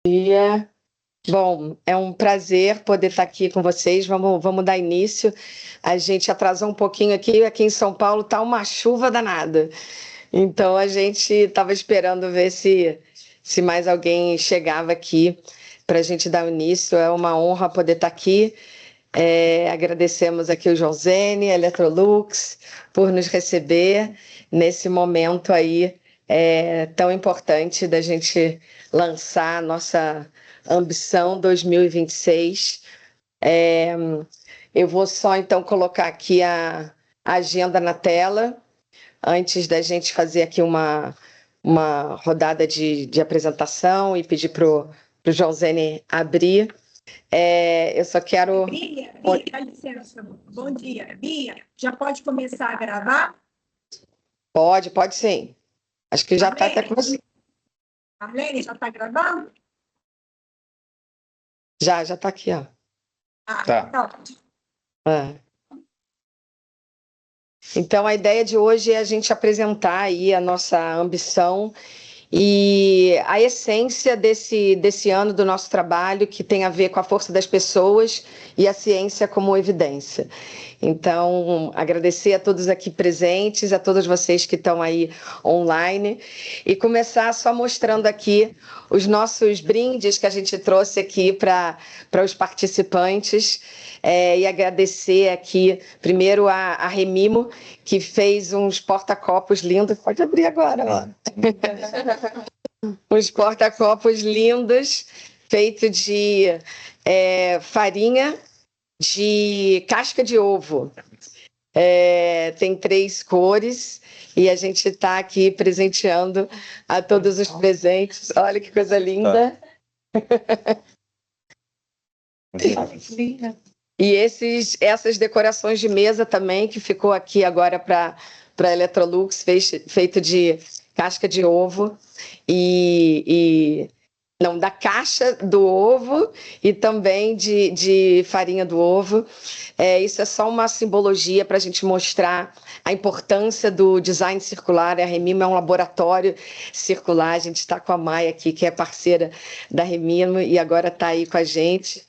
Dia. Bom, é um prazer poder estar aqui com vocês. Vamos dar início. A gente atrasou um pouquinho aqui em São Paulo tá uma chuva danada. Então a gente estava esperando ver se mais alguém chegava aqui para a gente dar o início. É uma honra poder estar aqui. Agradecemos aqui o João Zene, a Electrolux, por nos receber nesse momento aí tão importante da gente lançar a nossa ambição 2026. Eu vou só então colocar aqui a agenda na tela, antes da gente fazer aqui uma rodada de apresentação e pedir para o João Zene abrir. Eu só quero... Bia, dá licença. Bom dia. Bia, já pode começar a gravar? Pode sim. Acho que já está até começando. Marlene, já está gravando? Já está aqui, ó. Tá. Então, a ideia de hoje é a gente apresentar aí a nossa ambição e a essência desse ano do nosso trabalho, que tem a ver com a força das pessoas e a ciência como evidência. Então, agradecer a todos aqui presentes, a todos vocês que estão aí online, e começar só mostrando aqui os nossos brindes que a gente trouxe aqui para os participantes, e agradecer aqui, primeiro, a Remimo, que fez uns porta-copos lindos. Pode abrir agora, ó. Uns porta-copos lindos, feito de farinha de casca de ovo. Tem 3 cores e a gente está aqui presenteando a todos os presentes. Olha que coisa linda. E essas decorações de mesa também, que ficou aqui agora para a Electrolux, feito de casca de ovo não, da caixa do ovo e também de farinha do ovo. Isso é só uma simbologia para a gente mostrar a importância do design circular. A Remimo é um laboratório circular. A gente está com a Maia aqui, que é parceira da Remimo, e agora está aí com a gente.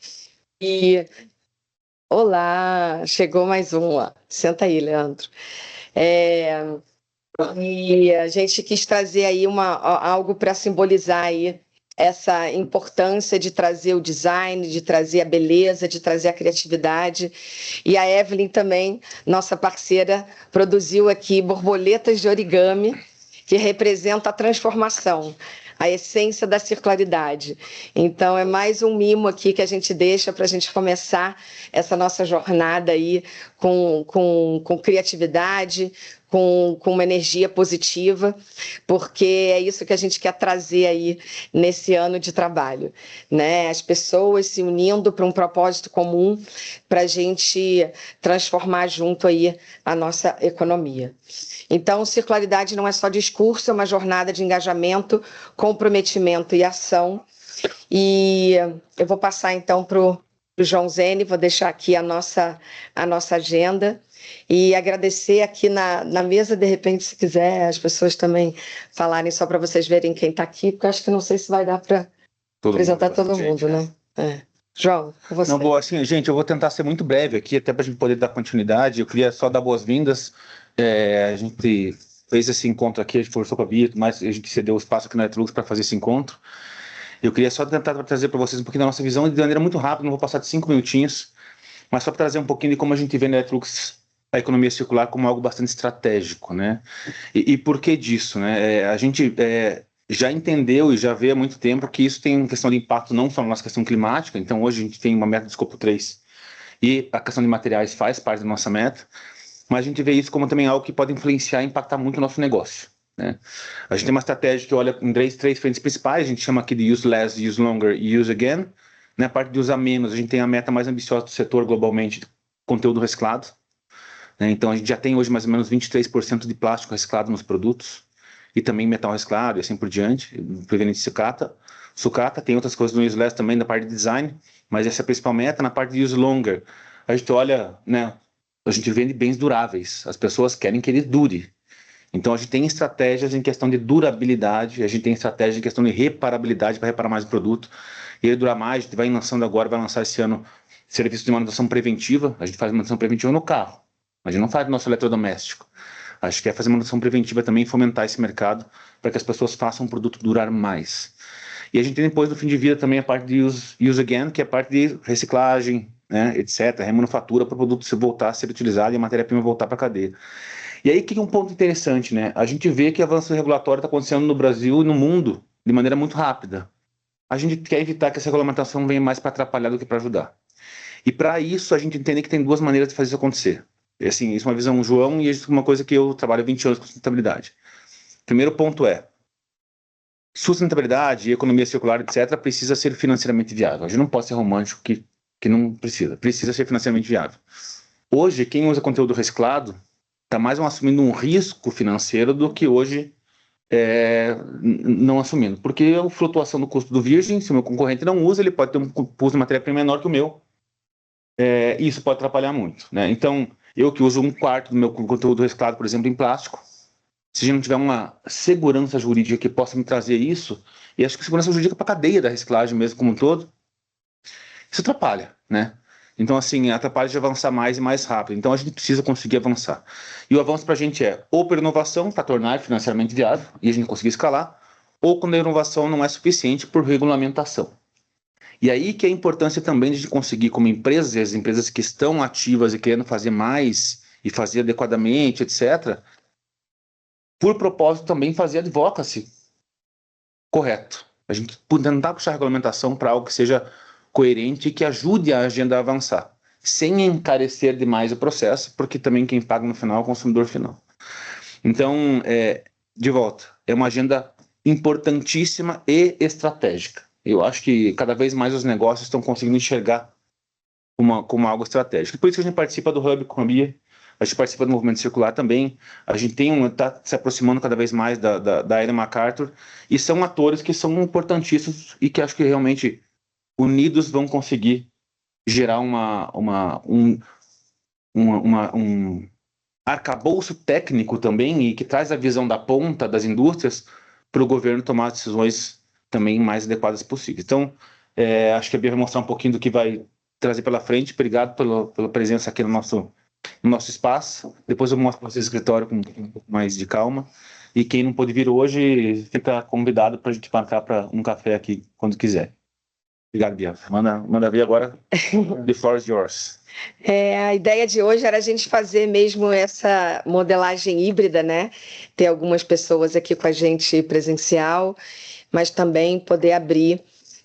Olá, chegou mais um. Ó. Senta aí, Leandro. E a gente quis trazer aí algo para simbolizar aí essa importância de trazer o design, de trazer a beleza, de trazer a criatividade. E a Evelyn também, nossa parceira, produziu aqui borboletas de origami, que representa a transformação, a essência da circularidade. Então, é mais um mimo aqui que a gente deixa para a gente começar essa nossa jornada aí com criatividade, com uma energia positiva, porque é isso que a gente quer trazer aí nesse ano de trabalho, né? As pessoas se unindo para um propósito comum, para a gente transformar junto aí a nossa economia. Então, circularidade não é só discurso, é uma jornada de engajamento, comprometimento e ação. E eu vou passar então para o João Zene, vou deixar aqui a nossa agenda e agradecer aqui na mesa, de repente, se quiser, as pessoas também falarem, só para vocês verem quem está aqui, porque eu acho que não sei se vai dar para apresentar todo mundo, né? João, com você. Não, boa, assim, gente, eu vou tentar ser muito breve aqui, até para a gente poder dar continuidade. Eu queria só dar boas-vindas. A gente fez esse encontro aqui, a gente conversou com a Bia, mas a gente cedeu o espaço aqui na Electrolux para fazer esse encontro. Eu queria só tentar trazer para vocês um pouquinho da nossa visão de maneira muito rápida, não vou passar de 5 minutinhos, mas só para trazer um pouquinho de como a gente vê na Electrolux a economia circular como algo bastante estratégico, né? E por que disso, né? A gente já entendeu e já vê há muito tempo que isso tem questão de impacto não só na nossa questão climática, então hoje a gente tem uma meta de escopo 3 e a questão de materiais faz parte da nossa meta, mas a gente vê isso como também algo que pode influenciar e impactar muito o nosso negócio, né? A gente tem uma estratégia que olha em três frentes principais, a gente chama aqui de use less, use longer e use again. Na parte de usar menos, a gente tem a meta mais ambiciosa do setor globalmente, conteúdo reciclado, né? Então a gente já tem hoje mais ou menos 23% de plástico reciclado nos produtos, e também metal reciclado e assim por diante, preveniente sucata, tem outras coisas no use less também da parte de design, mas essa é a principal meta. Na parte de use longer, a gente olha, né, a gente vende bens duráveis, as pessoas querem que ele dure, Então, a gente tem estratégias em questão de durabilidade, a gente tem estratégias em questão de reparabilidade para reparar mais o produto. E ele durar mais, a gente vai lançando agora, vai lançar esse ano serviço de manutenção preventiva. A gente faz manutenção preventiva no carro, a gente não faz no nosso eletrodoméstico. A gente quer fazer manutenção preventiva também, fomentar esse mercado para que as pessoas façam o produto durar mais. E a gente tem depois, no fim de vida, também a parte de use again, que é a parte de reciclagem, né, etc., remanufatura para o produto se voltar a ser utilizado e a matéria-prima voltar para a cadeia. E aí, que é um ponto interessante, né? A gente vê que o avanço regulatório está acontecendo no Brasil e no mundo de maneira muito rápida. A gente quer evitar que essa regulamentação venha mais para atrapalhar do que para ajudar. E para isso, a gente entende que tem duas maneiras de fazer isso acontecer. E, assim, isso é uma visão João e isso é uma coisa que eu trabalho há 20 anos com sustentabilidade. Primeiro ponto é, sustentabilidade, economia circular, etc., precisa ser financeiramente viável. A gente não pode ser romântico que não precisa. Precisa ser financeiramente viável. Hoje, quem usa conteúdo reciclado está mais assumindo um risco financeiro do que hoje não assumindo. Porque a flutuação do custo do virgem, se o meu concorrente não usa, ele pode ter um custo de matéria-prima menor que o meu. E isso pode atrapalhar muito, né? Então, eu que uso 1/4 do meu conteúdo reciclado, por exemplo, em plástico, se a gente não tiver uma segurança jurídica que possa me trazer isso, e acho que segurança jurídica para a cadeia da reciclagem mesmo como um todo, isso atrapalha, né? Então, assim, atrapalha de avançar mais e mais rápido. Então, a gente precisa conseguir avançar. E o avanço para a gente é ou por inovação, para tornar financeiramente viável, e a gente conseguir escalar, ou quando a inovação não é suficiente, por regulamentação. E aí que é a importância também de conseguir, como empresas, e as empresas que estão ativas e querendo fazer mais, e fazer adequadamente, etc., por propósito também fazer advocacy correto. A gente tentar puxar a regulamentação para algo que seja coerente e que ajude a agenda a avançar, sem encarecer demais o processo, porque também quem paga no final é o consumidor final. Então, de volta, é uma agenda importantíssima e estratégica. Eu acho que cada vez mais os negócios estão conseguindo enxergar como algo estratégico. Por isso que a gente participa do Hub com a Bia, a gente participa do movimento circular também, a gente está se aproximando cada vez mais da Ellen MacArthur, e são atores que são importantíssimos e que acho que realmente unidos vão conseguir gerar um arcabouço técnico também e que traz a visão da ponta das indústrias para o governo tomar as decisões também mais adequadas possíveis. Então, acho que a Bia vai mostrar um pouquinho do que vai trazer pela frente. Obrigado pela presença aqui no nosso espaço. Depois eu mostro para vocês o escritório com um pouco mais de calma. E quem não pôde vir hoje, fica convidado para a gente marcar para um café aqui quando quiser. Obrigado, Bia. Manda vir agora. The floor is yours. A ideia de hoje era a gente fazer mesmo essa modelagem híbrida, né? Ter algumas pessoas aqui com a gente presencial, mas também poder abrir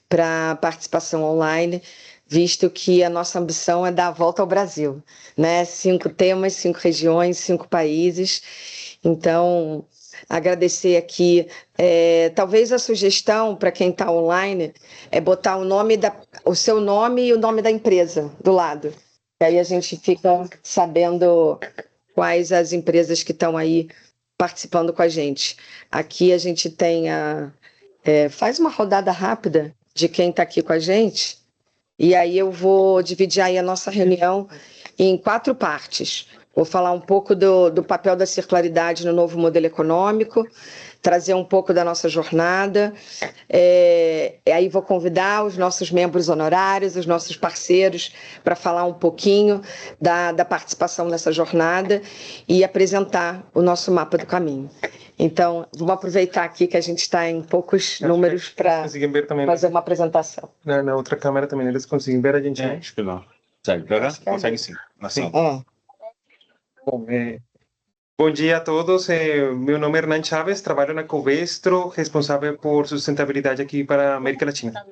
para participação online, visto que a nossa ambição é dar a volta ao Brasil, né? 5 temas, 5 regiões, 5 países. Então, agradecer aqui. Talvez a sugestão para quem está online é botar o seu nome e o nome da empresa do lado. E aí a gente fica sabendo quais as empresas que estão aí participando com a gente. Aqui a gente tem faz uma rodada rápida de quem está aqui com a gente, e aí eu vou dividir aí a nossa reunião em 4 partes. Vou falar um pouco do papel da circularidade no novo modelo econômico, trazer um pouco da nossa jornada, e aí vou convidar os nossos membros honorários, os nossos parceiros, para falar um pouquinho da participação nessa jornada e apresentar o nosso mapa do caminho. Então, vamos aproveitar aqui que a gente está em poucos números para fazer uma apresentação. Na outra câmera também, eles conseguem ver a gente? Acho que não. Consegue sim. Bom dia a todos. Meu nome é Hernan Chaves, trabalho na Covestro, responsável por sustentabilidade aqui para a América Latina.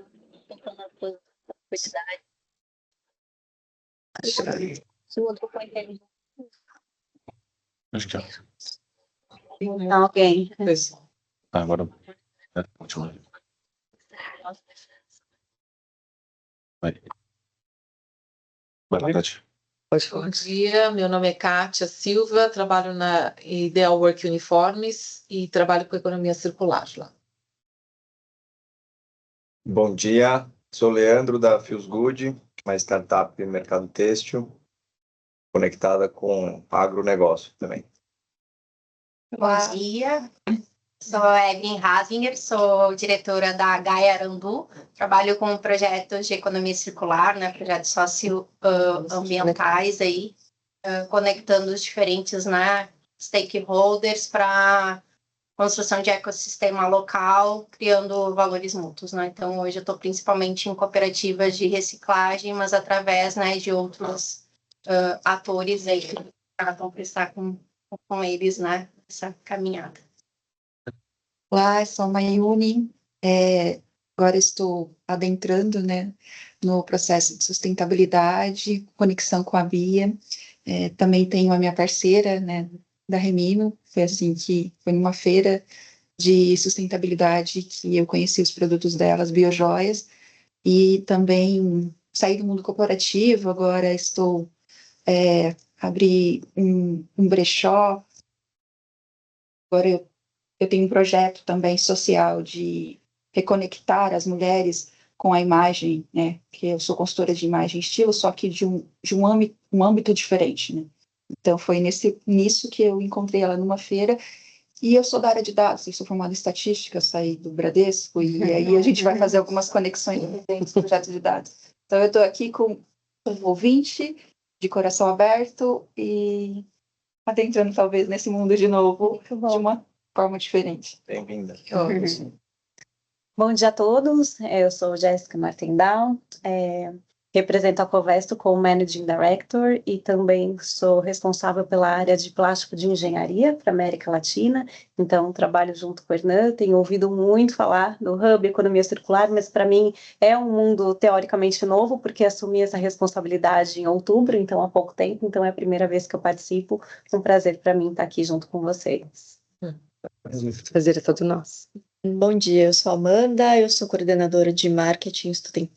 Acho que já. Alguém. Agora. Continua. Vai lá, Tati. Bom dia, meu nome é Kátia Silva, trabalho na Ideal Work Uniformes e trabalho com economia circular lá. Bom dia, sou Leandro da Feels Good, uma startup no mercado têxtil, conectada com agronegócio também. Bom dia, sou Evelyn Hasinger, sou diretora da Gaia Arandu, trabalho com projetos de economia circular, né, projetos socioambientais aí, conectando os diferentes, né, stakeholders para construção de ecossistema local, criando valores mútuos, né? Então, hoje eu estou principalmente em cooperativas de reciclagem, mas através, né, de outros atores aí que tratam para estar com eles, né, nessa caminhada. Olá, eu sou a Mayune, agora estou adentrando, né, no processo de sustentabilidade, conexão com a Bia, também tenho a minha parceira, né, da Remino, foi assim que foi numa feira de sustentabilidade que eu conheci os produtos delas, biojoias, e também saí do mundo corporativo, agora estou abri um brechó, agora eu tenho um projeto também social de reconectar as mulheres com a imagem, né, que eu sou consultora de imagem e estilo, só que de um âmbito diferente, né. Então, foi nisso que eu encontrei ela numa feira, e eu sou da área de dados, eu sou formada em estatística, saí do Bradesco, e aí a gente vai fazer algumas conexões dentro do projeto de dados. Então, eu estou aqui com um ouvinte, de coração aberto, e adentrando talvez nesse mundo de novo, de uma forma diferente. Bem-vinda. Bom dia a todos, eu sou Jéssica Martindal, represento a Covestro como Managing Director e também sou responsável pela área de plástico de engenharia para a América Latina, então trabalho junto com o Hernan, tenho ouvido muito falar do Hub Economia Circular, mas para mim é um mundo teoricamente novo, porque assumi essa responsabilidade em outubro, então há pouco tempo, então é a primeira vez que eu participo, é um prazer para mim estar aqui junto com vocês. O prazer é todo nosso. Bom dia, eu sou a Amanda, eu sou coordenadora de marketing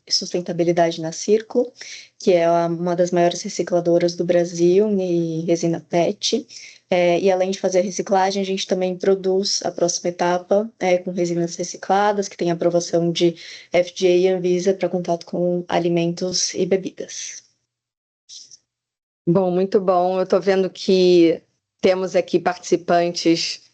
e sustentabilidade na Círculo, que é uma das maiores recicladoras do Brasil em resina PET. E além de fazer a reciclagem, a gente também produz a próxima etapa com resinas recicladas, que tem aprovação de FDA e Anvisa para contato com alimentos e bebidas. Bom, muito bom. Eu estou vendo que temos aqui participantes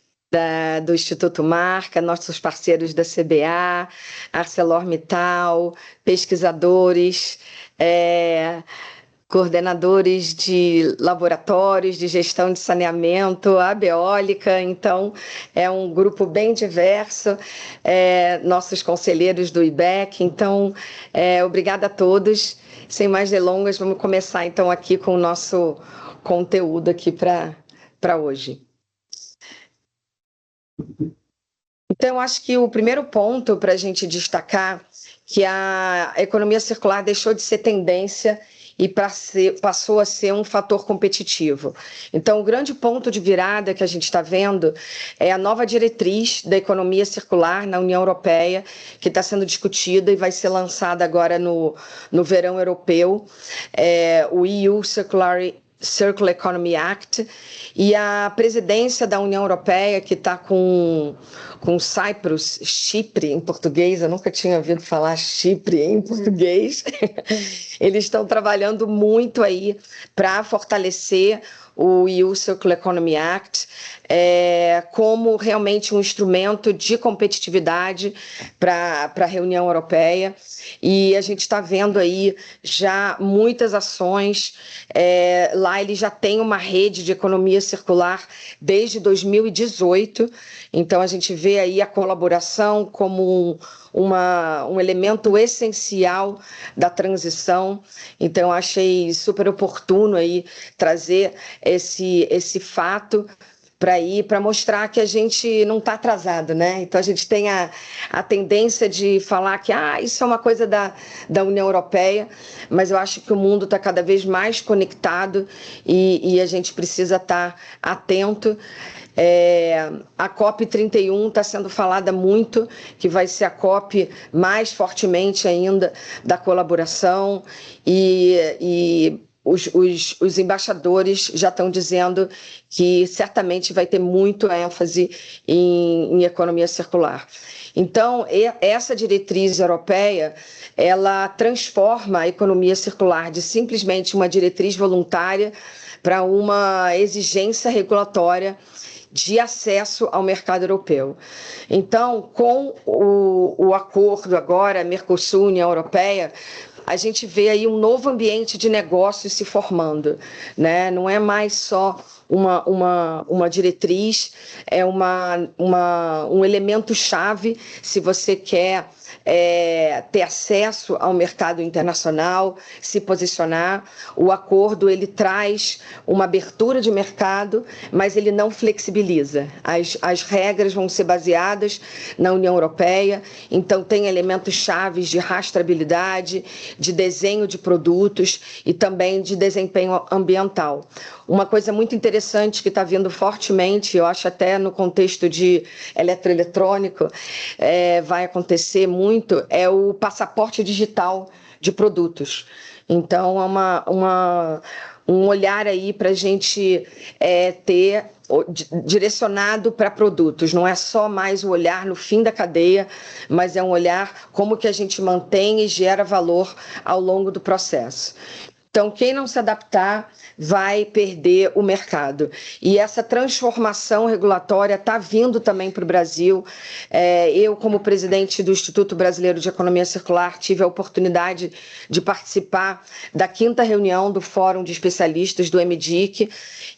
do Instituto Marca, nossos parceiros da CBA, ArcelorMittal, pesquisadores, coordenadores de laboratórios de gestão de saneamento, a Beólica, então é um grupo bem diverso, nossos conselheiros do IBEC, então obrigada a todos. Sem mais delongas, vamos começar então aqui com o nosso conteúdo aqui para hoje. Então, eu acho que o primeiro ponto para a gente destacar que a economia circular deixou de ser tendência e passou a ser um fator competitivo. Então, o grande ponto de virada que a gente está vendo é a nova diretriz da economia circular na União Europeia, que está sendo discutida e vai ser lançada agora no verão europeu, o EU Circular Economy Act, e a presidência da União Europeia, que está com Cyprus, Chipre em português, eu nunca tinha ouvido falar Chipre em português, eles estão trabalhando muito aí para fortalecer o EU Circular Economy Act como realmente um instrumento de competitividade para a União Europeia, e a gente está vendo aí já muitas ações. Lá ele já tem uma rede de economia circular desde 2018, então a gente vê aí a colaboração como um elemento essencial da transição. Então, achei super oportuno aí trazer esse fato para mostrar que a gente não está atrasado, né? Então, a gente tem a tendência de falar que isso é uma coisa da União Europeia, mas eu acho que o mundo está cada vez mais conectado e a gente precisa estar atento. A COP31 está sendo falada muito, que vai ser a COP mais fortemente ainda da colaboração, e os embaixadores já estão dizendo que certamente vai ter muito ênfase em economia circular. Então, essa diretriz europeia, ela transforma a economia circular de simplesmente uma diretriz voluntária para uma exigência regulatória de acesso ao mercado europeu. Então, com o acordo agora, Mercosul-União Europeia, a gente vê aí um novo ambiente de negócios se formando, né? Não é mais só uma diretriz, é um elemento-chave se você quer ter acesso ao mercado internacional, se posicionar. O acordo ele traz uma abertura de mercado, mas ele não flexibiliza. As regras vão ser baseadas na União Europeia, então tem elementos chaves de rastreabilidade, de desenho de produtos e também de desempenho ambiental. Uma coisa muito interessante que está vindo fortemente, eu acho até no contexto de eletroeletrônico, vai acontecer muito, é o passaporte digital de produtos. Então, é um olhar aí para a gente ter direcionado para produtos. Não é só mais o olhar no fim da cadeia, mas é um olhar como que a gente mantém e gera valor ao longo do processo. Então, quem não se adaptar vai perder o mercado. E essa transformação regulatória está vindo também para o Brasil. Eu, como presidente do Instituto Brasileiro de Economia Circular, tive a oportunidade de participar da 5ª reunião do Fórum de Especialistas do MDIC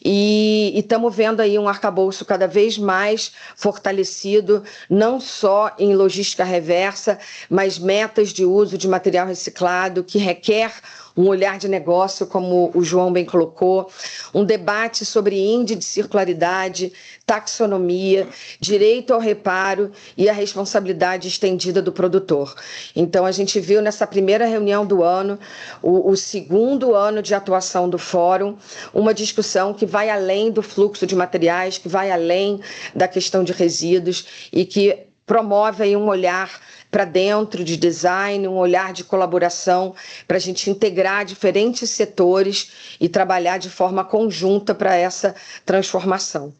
e estamos vendo aí um arcabouço cada vez mais fortalecido, não só em logística reversa, mas metas de uso de material reciclado que requer um olhar de negócio, como o João bem colocou, um debate sobre índice de circularidade, taxonomia, direito ao reparo e a responsabilidade estendida do produtor. Então, a gente viu nessa primeira reunião do ano, o segundo ano de atuação do Fórum, uma discussão que vai além do fluxo de materiais, que vai além da questão de resíduos e que promove aí um olhar para dentro de design, um olhar de colaboração para a gente integrar diferentes setores e trabalhar de forma conjunta para essa transformação.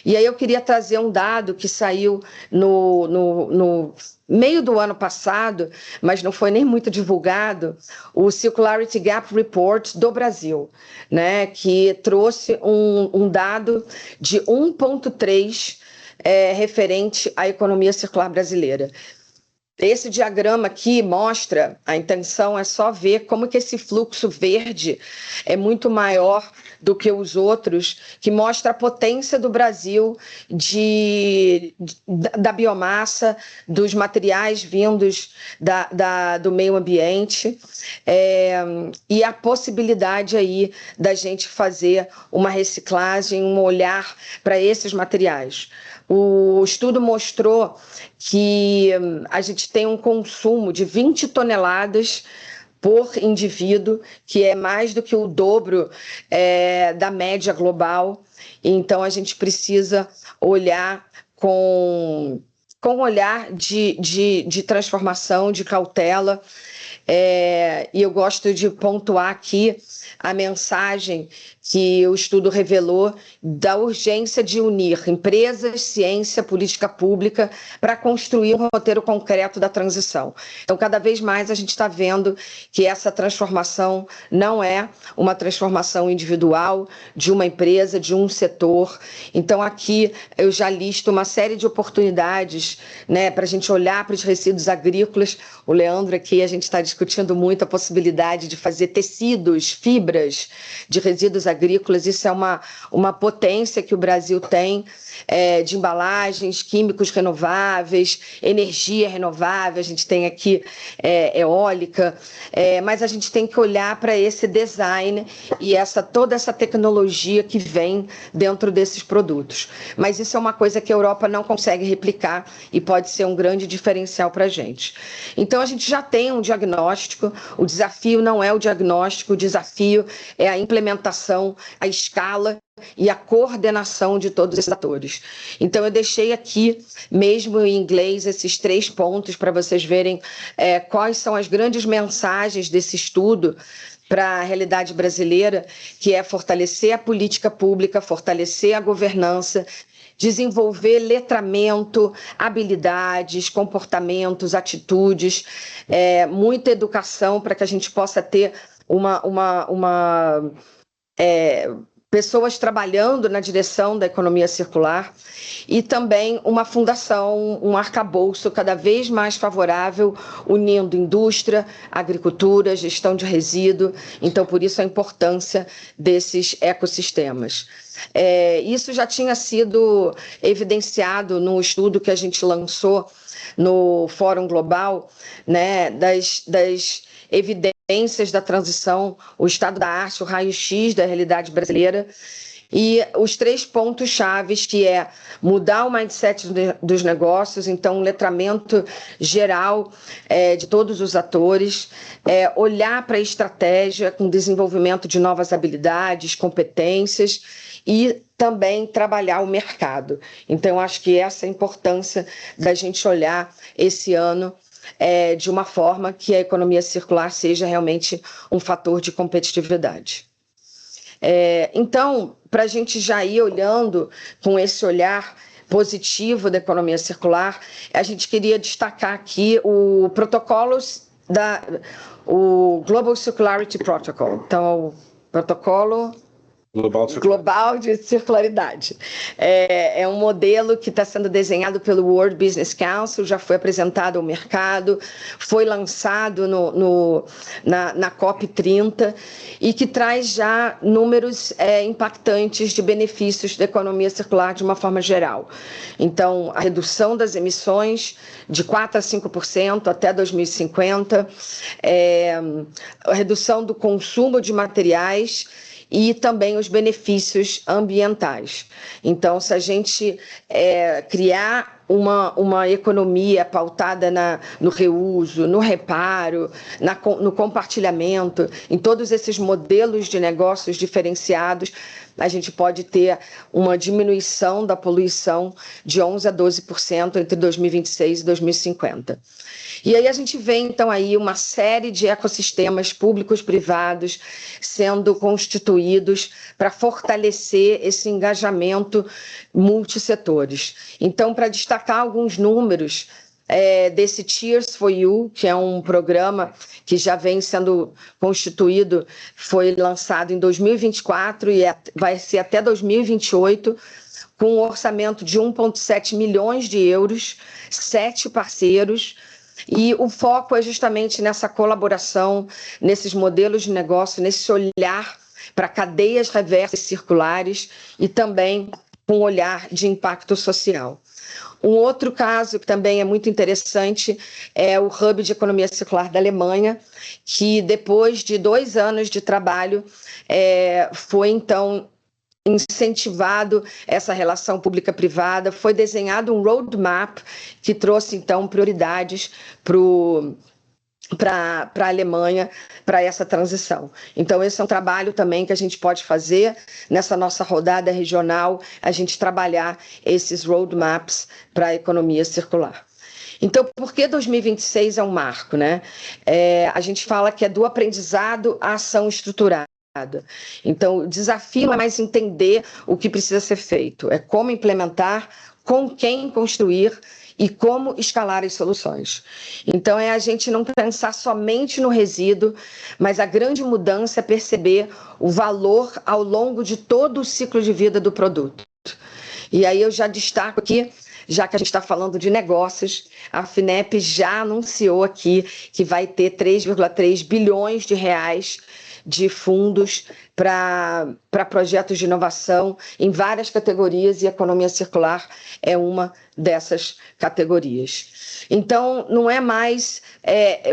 E aí eu queria trazer um dado que saiu no meio do ano passado, mas não foi nem muito divulgado, o Circularity Gap Report do Brasil, né, que trouxe um dado de 1,3 referente à economia circular brasileira. Esse diagrama aqui mostra, a intenção é só ver como que esse fluxo verde é muito maior do que os outros, que mostra a potência do Brasil da biomassa, dos materiais vindos do meio ambiente, e a possibilidade aí da gente fazer uma reciclagem, um olhar para esses materiais. O estudo mostrou que a gente tem um consumo de 20 toneladas por indivíduo, que é mais do que o dobro da média global. Então, a gente precisa olhar com um olhar de transformação, de cautela. E eu gosto de pontuar aqui a mensagem que o estudo revelou da urgência de unir empresas, ciência, política pública para construir um roteiro concreto da transição. Então, cada vez mais a gente está vendo que essa transformação não é uma transformação individual de uma empresa, de um setor. Então, aqui eu já listo uma série de oportunidades, né, para a gente olhar para os resíduos agrícolas. O Leandro aqui, a gente está discutindo muito a possibilidade de fazer tecidos, fibras de resíduos agrícolas. Isso é uma potência que o Brasil tem, de embalagens, químicos renováveis, energia renovável, a gente tem aqui eólica, mas a gente tem que olhar para esse design e toda essa tecnologia que vem dentro desses produtos. Mas isso é uma coisa que a Europa não consegue replicar e pode ser um grande diferencial para a gente. Então, a gente já tem um diagnóstico, o desafio não é o diagnóstico, o desafio é a implementação, a escala e a coordenação de todos esses atores. Então, eu deixei aqui, mesmo em inglês, esses 3 pontos para vocês verem quais são as grandes mensagens desse estudo para a realidade brasileira, que é fortalecer a política pública, fortalecer a governança, desenvolver letramento, habilidades, comportamentos, atitudes, muita educação para que a gente possa ter pessoas trabalhando na direção da economia circular e também uma fundação, um arcabouço cada vez mais favorável, unindo indústria, agricultura, gestão de resíduo. Então, por isso a importância desses ecossistemas. Isso já tinha sido evidenciado no estudo que a gente lançou no Fórum Global, né, das evidências da transição, o estado da arte, o raio-x da realidade brasileira, e os 3 pontos chaves, que é mudar o mindset dos negócios, então um letramento geral de todos os atores, olhar para a estratégia com desenvolvimento de novas habilidades, competências, e também trabalhar o mercado. Então, acho que essa é a importância da gente olhar esse ano de uma forma que a economia circular seja realmente um fator de competitividade. Então, para a gente já ir olhando com esse olhar positivo da economia circular, a gente queria destacar aqui o Global Circularity Protocol. Então, o protocolo Global de Circularidade. É um modelo que está sendo desenhado pelo World Business Council, já foi apresentado ao mercado, foi lançado na COP30 e que traz já números impactantes de benefícios da economia circular de uma forma geral. Então, a redução das emissões de 4% a 5% até 2050, a redução do consumo de materiais e também os benefícios ambientais. Então, se a gente criar uma economia pautada no reuso, no reparo, no compartilhamento, em todos esses modelos de negócios diferenciados, a gente pode ter uma diminuição da poluição de 11% a 12% entre 2026 e 2050. E aí a gente vê, então, aí uma série de ecossistemas públicos privados sendo constituídos para fortalecer esse engajamento multissetores. Então, para destacar alguns números desse Cheers for You, que é um programa que já vem sendo constituído, foi lançado em 2024 e vai ser até 2028, com um orçamento de 1,7 milhões de euros, 7 parceiros, e o foco é justamente nessa colaboração, nesses modelos de negócio, nesse olhar para cadeias reversas circulares e também com um olhar de impacto social. Um outro caso que também é muito interessante é o Hub de Economia Circular da Alemanha, que depois de 2 anos de trabalho foi então incentivado essa relação pública-privada, foi desenhado um roadmap que trouxe então prioridades para a Alemanha, para essa transição. Então, esse é um trabalho também que a gente pode fazer nessa nossa rodada regional, a gente trabalhar esses roadmaps para a economia circular. Então, por que 2026 é um marco, né? A gente fala que é do aprendizado à ação estruturada. Então, o desafio não é mais entender o que precisa ser feito, é como implementar, com quem construir e como escalar as soluções. Então, a gente não pensar somente no resíduo, mas a grande mudança é perceber o valor ao longo de todo o ciclo de vida do produto. E aí eu já destaco aqui, já que a gente está falando de negócios, a FINEP já anunciou aqui que vai ter 3,3 bilhões de reais de fundos para projetos de inovação em várias categorias, e a economia circular é uma dessas categorias. Então, não é mais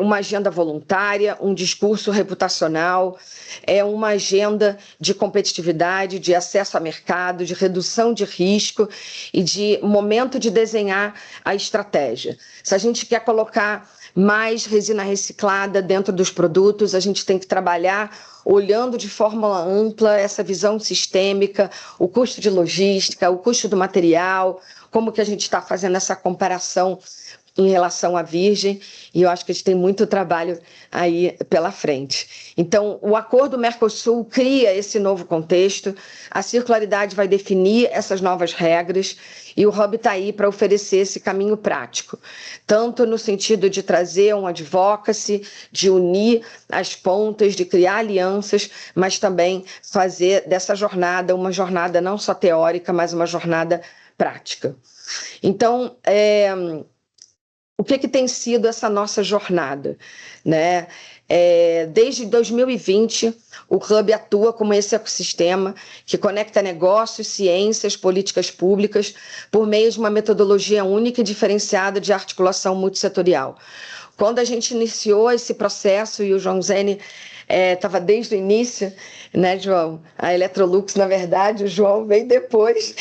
uma agenda voluntária, um discurso reputacional, é uma agenda de competitividade, de acesso a mercado, de redução de risco e de momento de desenhar a estratégia. Se a gente quer colocar mais resina reciclada dentro dos produtos, a gente tem que trabalhar olhando de forma ampla essa visão sistêmica, o custo de logística, o custo do material, como que a gente está fazendo essa comparação em relação à virgem, e eu acho que a gente tem muito trabalho aí pela frente. Então, o acordo Mercosul cria esse novo contexto, a circularidade vai definir essas novas regras, e o Hub está aí para oferecer esse caminho prático, tanto no sentido de trazer um advocacy, de unir as pontas, de criar alianças, mas também fazer dessa jornada uma jornada não só teórica, mas uma jornada prática. Então, o que tem sido essa nossa jornada, né? Desde 2020, o Hub atua como esse ecossistema que conecta negócios, ciências, políticas públicas por meio de uma metodologia única e diferenciada de articulação multissetorial. Quando a gente iniciou esse processo, e o João Zene estava desde o início, né, João? A Electrolux, na verdade, o João veio depois.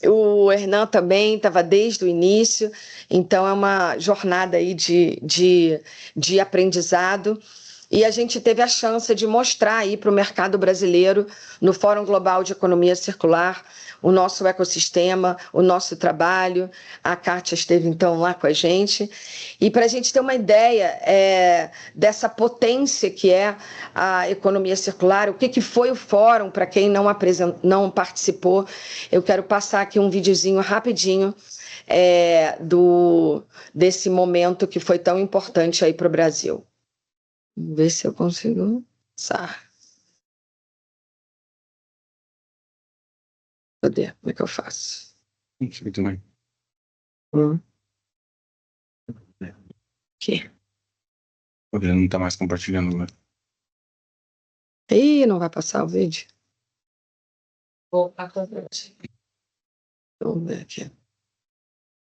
O Hernan também estava desde o início, então é uma jornada aí de aprendizado, e a gente teve a chance de mostrar aí para o mercado brasileiro, no Fórum Global de Economia Circular, o nosso ecossistema, o nosso trabalho. A Kátia esteve então lá com a gente, e para a gente ter uma ideia dessa potência que é a economia circular, o que foi o fórum, para quem não participou, eu quero passar aqui um videozinho rapidinho desse momento que foi tão importante aí para o Brasil. Vamos ver se eu consigo passar. Cadê? Como é que eu faço? Não sei também. Aqui. Ele não está mais compartilhando, né? Ih, não vai passar o vídeo? Vou compartilhar. Vamos ver aqui. Deixa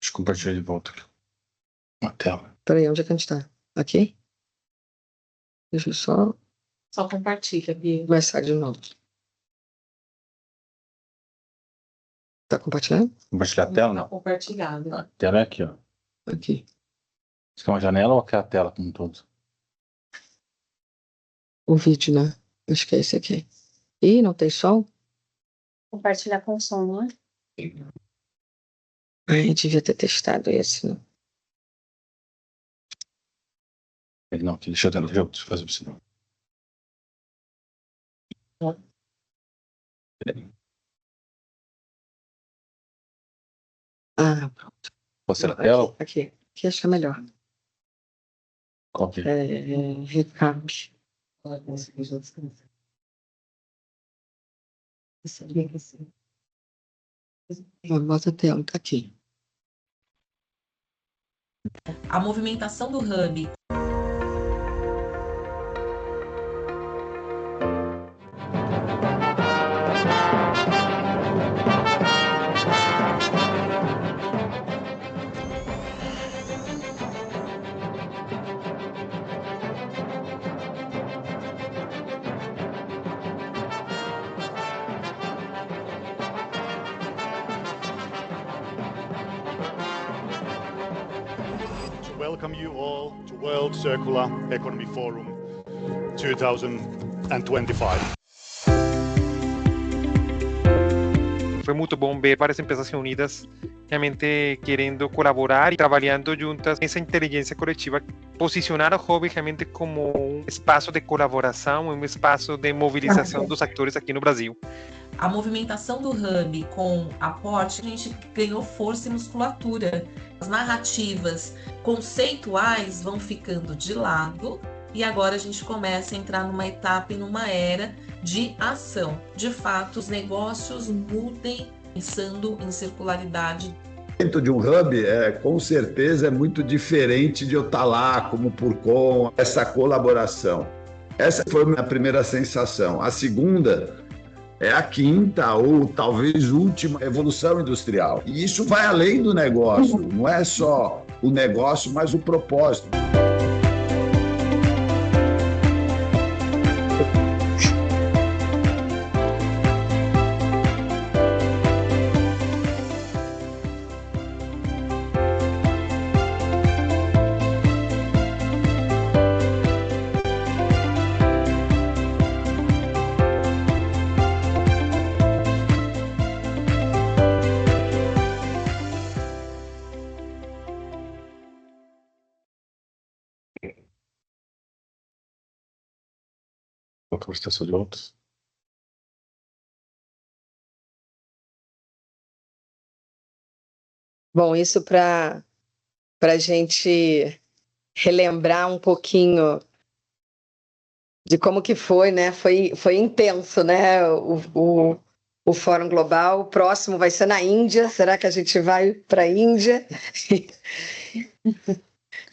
eu compartilhar de volta aqui. Na tela. Peraí, onde é que a gente está? Aqui? Deixa eu Só compartilha, Bia. começar de novo. Tá compartilhando? Compartilhar a tela, Tá não? compartilhado. A tela é aqui, ó. Aqui. Isso é uma janela ou é a tela como um todo? O vídeo, né? Acho que é esse aqui. Ih, não tem som? Compartilhar com som, não é? Ai, eu devia ter testado esse, né? Não, deixa eu fazer para você. Peraí. Ah, pronto. Pode ser a tela? Aqui acho que é melhor. Qual que é? Recap. Bota a tela, tá aqui. A movimentação do Hub. Welcome you all to World Circular Economy Forum 2025. Fue muy bom ver várias empresas reunidas realmente querendo colaborar e trabalhando juntas nessa inteligência coletiva, posicionar o Hub realmente como um espaço de colaboração, um espaço de mobilização dos atores aqui no Brasil. A movimentação do Hub com aporte, a gente ganhou força e musculatura. As narrativas conceituais vão ficando de lado e agora a gente começa a entrar numa etapa e numa era de ação. De fato, os negócios mudem pensando em circularidade. Dentro de um hub, com certeza é muito diferente de eu estar lá como Purcom, essa colaboração. Essa foi a minha primeira sensação. A segunda é a quinta ou talvez última evolução industrial. E isso vai além do negócio, não é só o negócio, mas o propósito. Conversação de outros. Bom, isso para a gente relembrar um pouquinho de como que foi, né? Foi intenso, né? O Fórum Global. O próximo vai ser na Índia. Será que a gente vai para a Índia?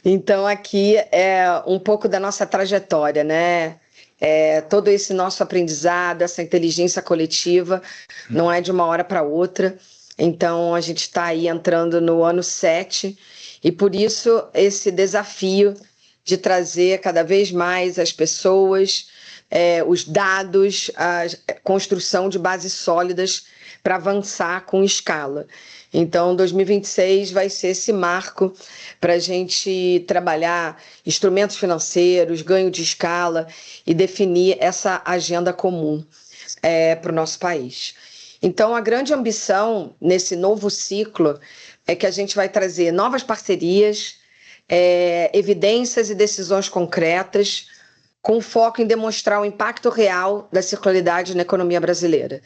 Então, aqui é um pouco da nossa trajetória, né? Todo esse nosso aprendizado, essa inteligência coletiva, não é de uma hora para outra. Então, a gente está aí entrando no ano 7, e por isso esse desafio de trazer cada vez mais as pessoas, os dados, a construção de bases sólidas para avançar com escala. Então, 2026 vai ser esse marco para a gente trabalhar instrumentos financeiros, ganho de escala e definir essa agenda comum para o nosso país. Então, a grande ambição nesse novo ciclo é que a gente vai trazer novas parcerias, evidências e decisões concretas, com foco em demonstrar o impacto real da circularidade na economia brasileira.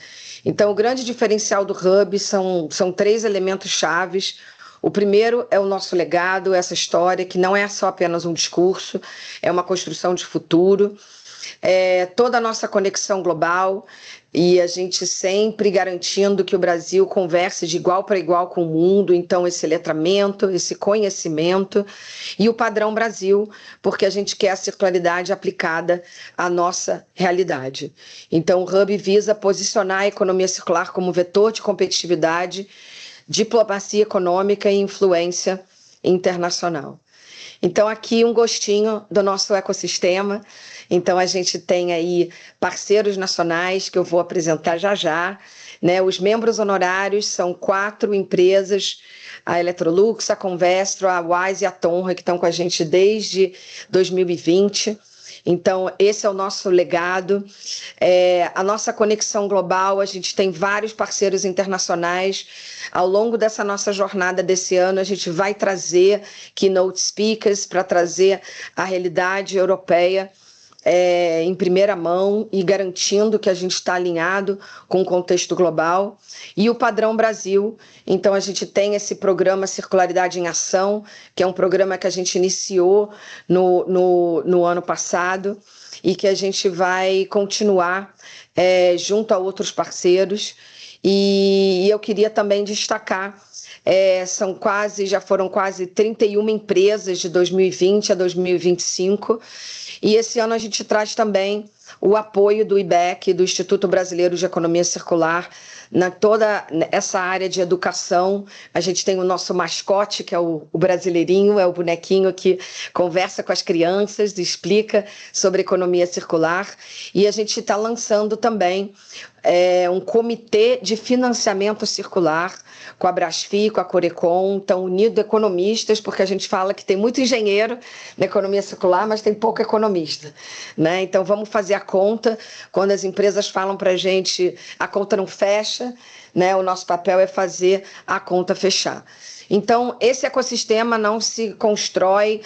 Então, o grande diferencial do Hub são 3 elementos chaves. O primeiro é o nosso legado, essa história que não é só apenas um discurso, é uma construção de futuro. Toda a nossa conexão global, e a gente sempre garantindo que o Brasil converse de igual para igual com o mundo. Então, esse letramento, esse conhecimento e o padrão Brasil, porque a gente quer a circularidade aplicada à nossa realidade. Então, o Hub visa posicionar a economia circular como vetor de competitividade, diplomacia econômica e influência internacional. Então, aqui um gostinho do nosso ecossistema. Então, a gente tem aí parceiros nacionais que eu vou apresentar já, né? Os membros honorários são 4 empresas, a Electrolux, a Convestro, a Wise e a Tonra, que estão com a gente desde 2020. Então, esse é o nosso legado. A nossa conexão global, a gente tem vários parceiros internacionais. Ao longo dessa nossa jornada desse ano, a gente vai trazer keynote speakers para trazer a realidade europeia em primeira mão e garantindo que a gente está alinhado com o contexto global. E o Padrão Brasil, então a gente tem esse programa Circularidade em Ação, que é um programa que a gente iniciou no ano passado e que a gente vai continuar junto a outros parceiros. E eu queria também destacar, já foram quase 31 empresas de 2020 a 2025, e esse ano a gente traz também o apoio do IBEC, do Instituto Brasileiro de Economia Circular, na toda essa área de educação. A gente tem o nosso mascote, que é o brasileirinho, é o bonequinho que conversa com as crianças, explica sobre economia circular, e a gente está lançando também um comitê de financiamento circular com a Brasfi, com a Corecon, estão unindo economistas, porque a gente fala que tem muito engenheiro na economia circular, mas tem pouco economista, né? Então vamos fazer a conta. Quando as empresas falam para a gente a conta não fecha, né? O nosso papel é fazer a conta fechar. Então, esse ecossistema não se constrói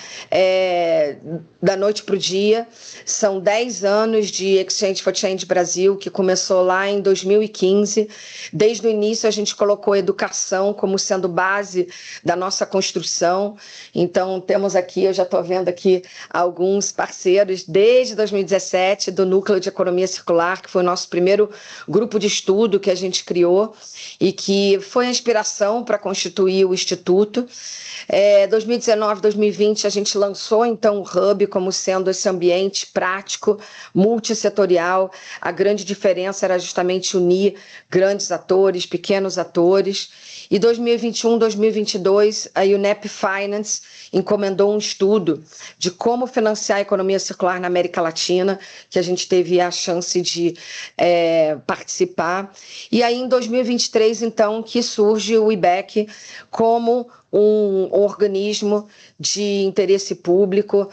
da noite para o dia. São 10 anos de Exchange for Change Brasil, que começou lá em 2015. Desde o início, a gente colocou a educação como sendo base da nossa construção. Então, temos aqui, eu já estou vendo aqui alguns parceiros desde 2017 do Núcleo de Economia Circular, que foi o nosso primeiro grupo de estudo que a gente criou e que foi a inspiração para constituir o Instituto. 2019, 2020, a gente lançou então o Hub como sendo esse ambiente prático, multissetorial. A grande diferença era justamente unir grandes atores, pequenos atores. E 2021, 2022, a UNEP Finance encomendou um estudo de como financiar a economia circular na América Latina, que a gente teve a chance de participar. E aí, em 2023, então, que surge o IBEC como um organismo de interesse público,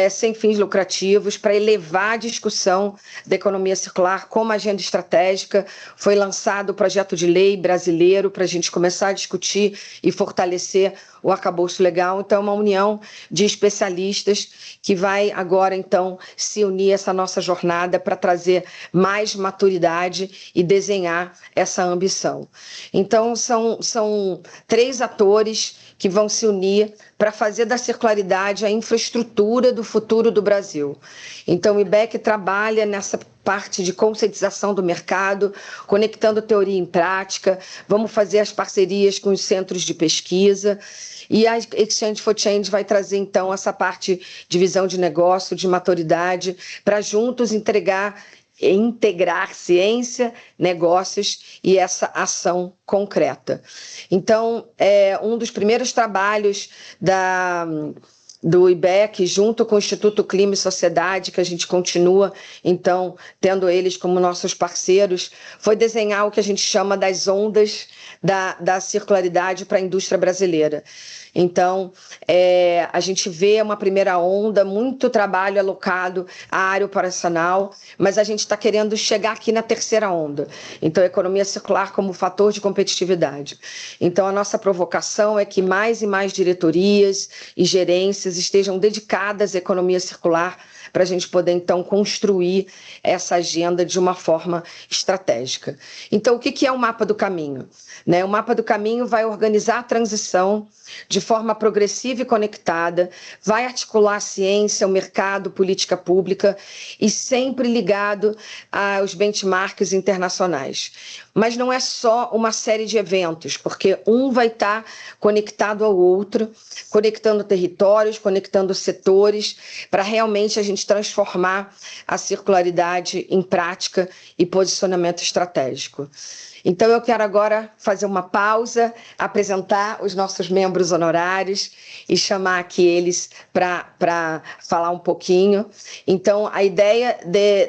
sem fins lucrativos, para elevar a discussão da economia circular como agenda estratégica. Foi lançado o projeto de lei brasileiro para a gente começar a discutir e fortalecer o arcabouço legal. Então, é uma união de especialistas que vai agora, então, se unir a essa nossa jornada para trazer mais maturidade e desenhar essa ambição. Então, são 3 atores que vão se unir para fazer da circularidade a infraestrutura do futuro do Brasil. Então, o IBEC trabalha nessa parte de conscientização do mercado, conectando teoria em prática. Vamos fazer as parcerias com os centros de pesquisa. E a Exchange for Change vai trazer, então, essa parte de visão de negócio, de maturidade, para juntos integrar ciência, negócios e essa ação concreta. Então, um dos primeiros trabalhos do IBEC, junto com o Instituto Clima e Sociedade, que a gente continua, então, tendo eles como nossos parceiros, foi desenhar o que a gente chama das ondas da circularidade para a indústria brasileira. Então, a gente vê uma primeira onda, muito trabalho alocado à área operacional, mas a gente está querendo chegar aqui na terceira onda. Então, a economia circular como fator de competitividade. Então, a nossa provocação é que mais e mais diretorias e gerências estejam dedicadas à economia circular para a gente poder, então, construir essa agenda de uma forma estratégica. Então, o que é o mapa do caminho? O mapa do caminho vai organizar a transição de forma progressiva e conectada, vai articular a ciência, o mercado, política pública e sempre ligado aos benchmarks internacionais. Mas não é só uma série de eventos, porque um vai estar conectado ao outro, conectando territórios, conectando setores, para realmente a gente transformar a circularidade em prática e posicionamento estratégico. Então, eu quero agora fazer uma pausa, apresentar os nossos membros honorários e chamar aqui eles para falar um pouquinho. Então, a ideia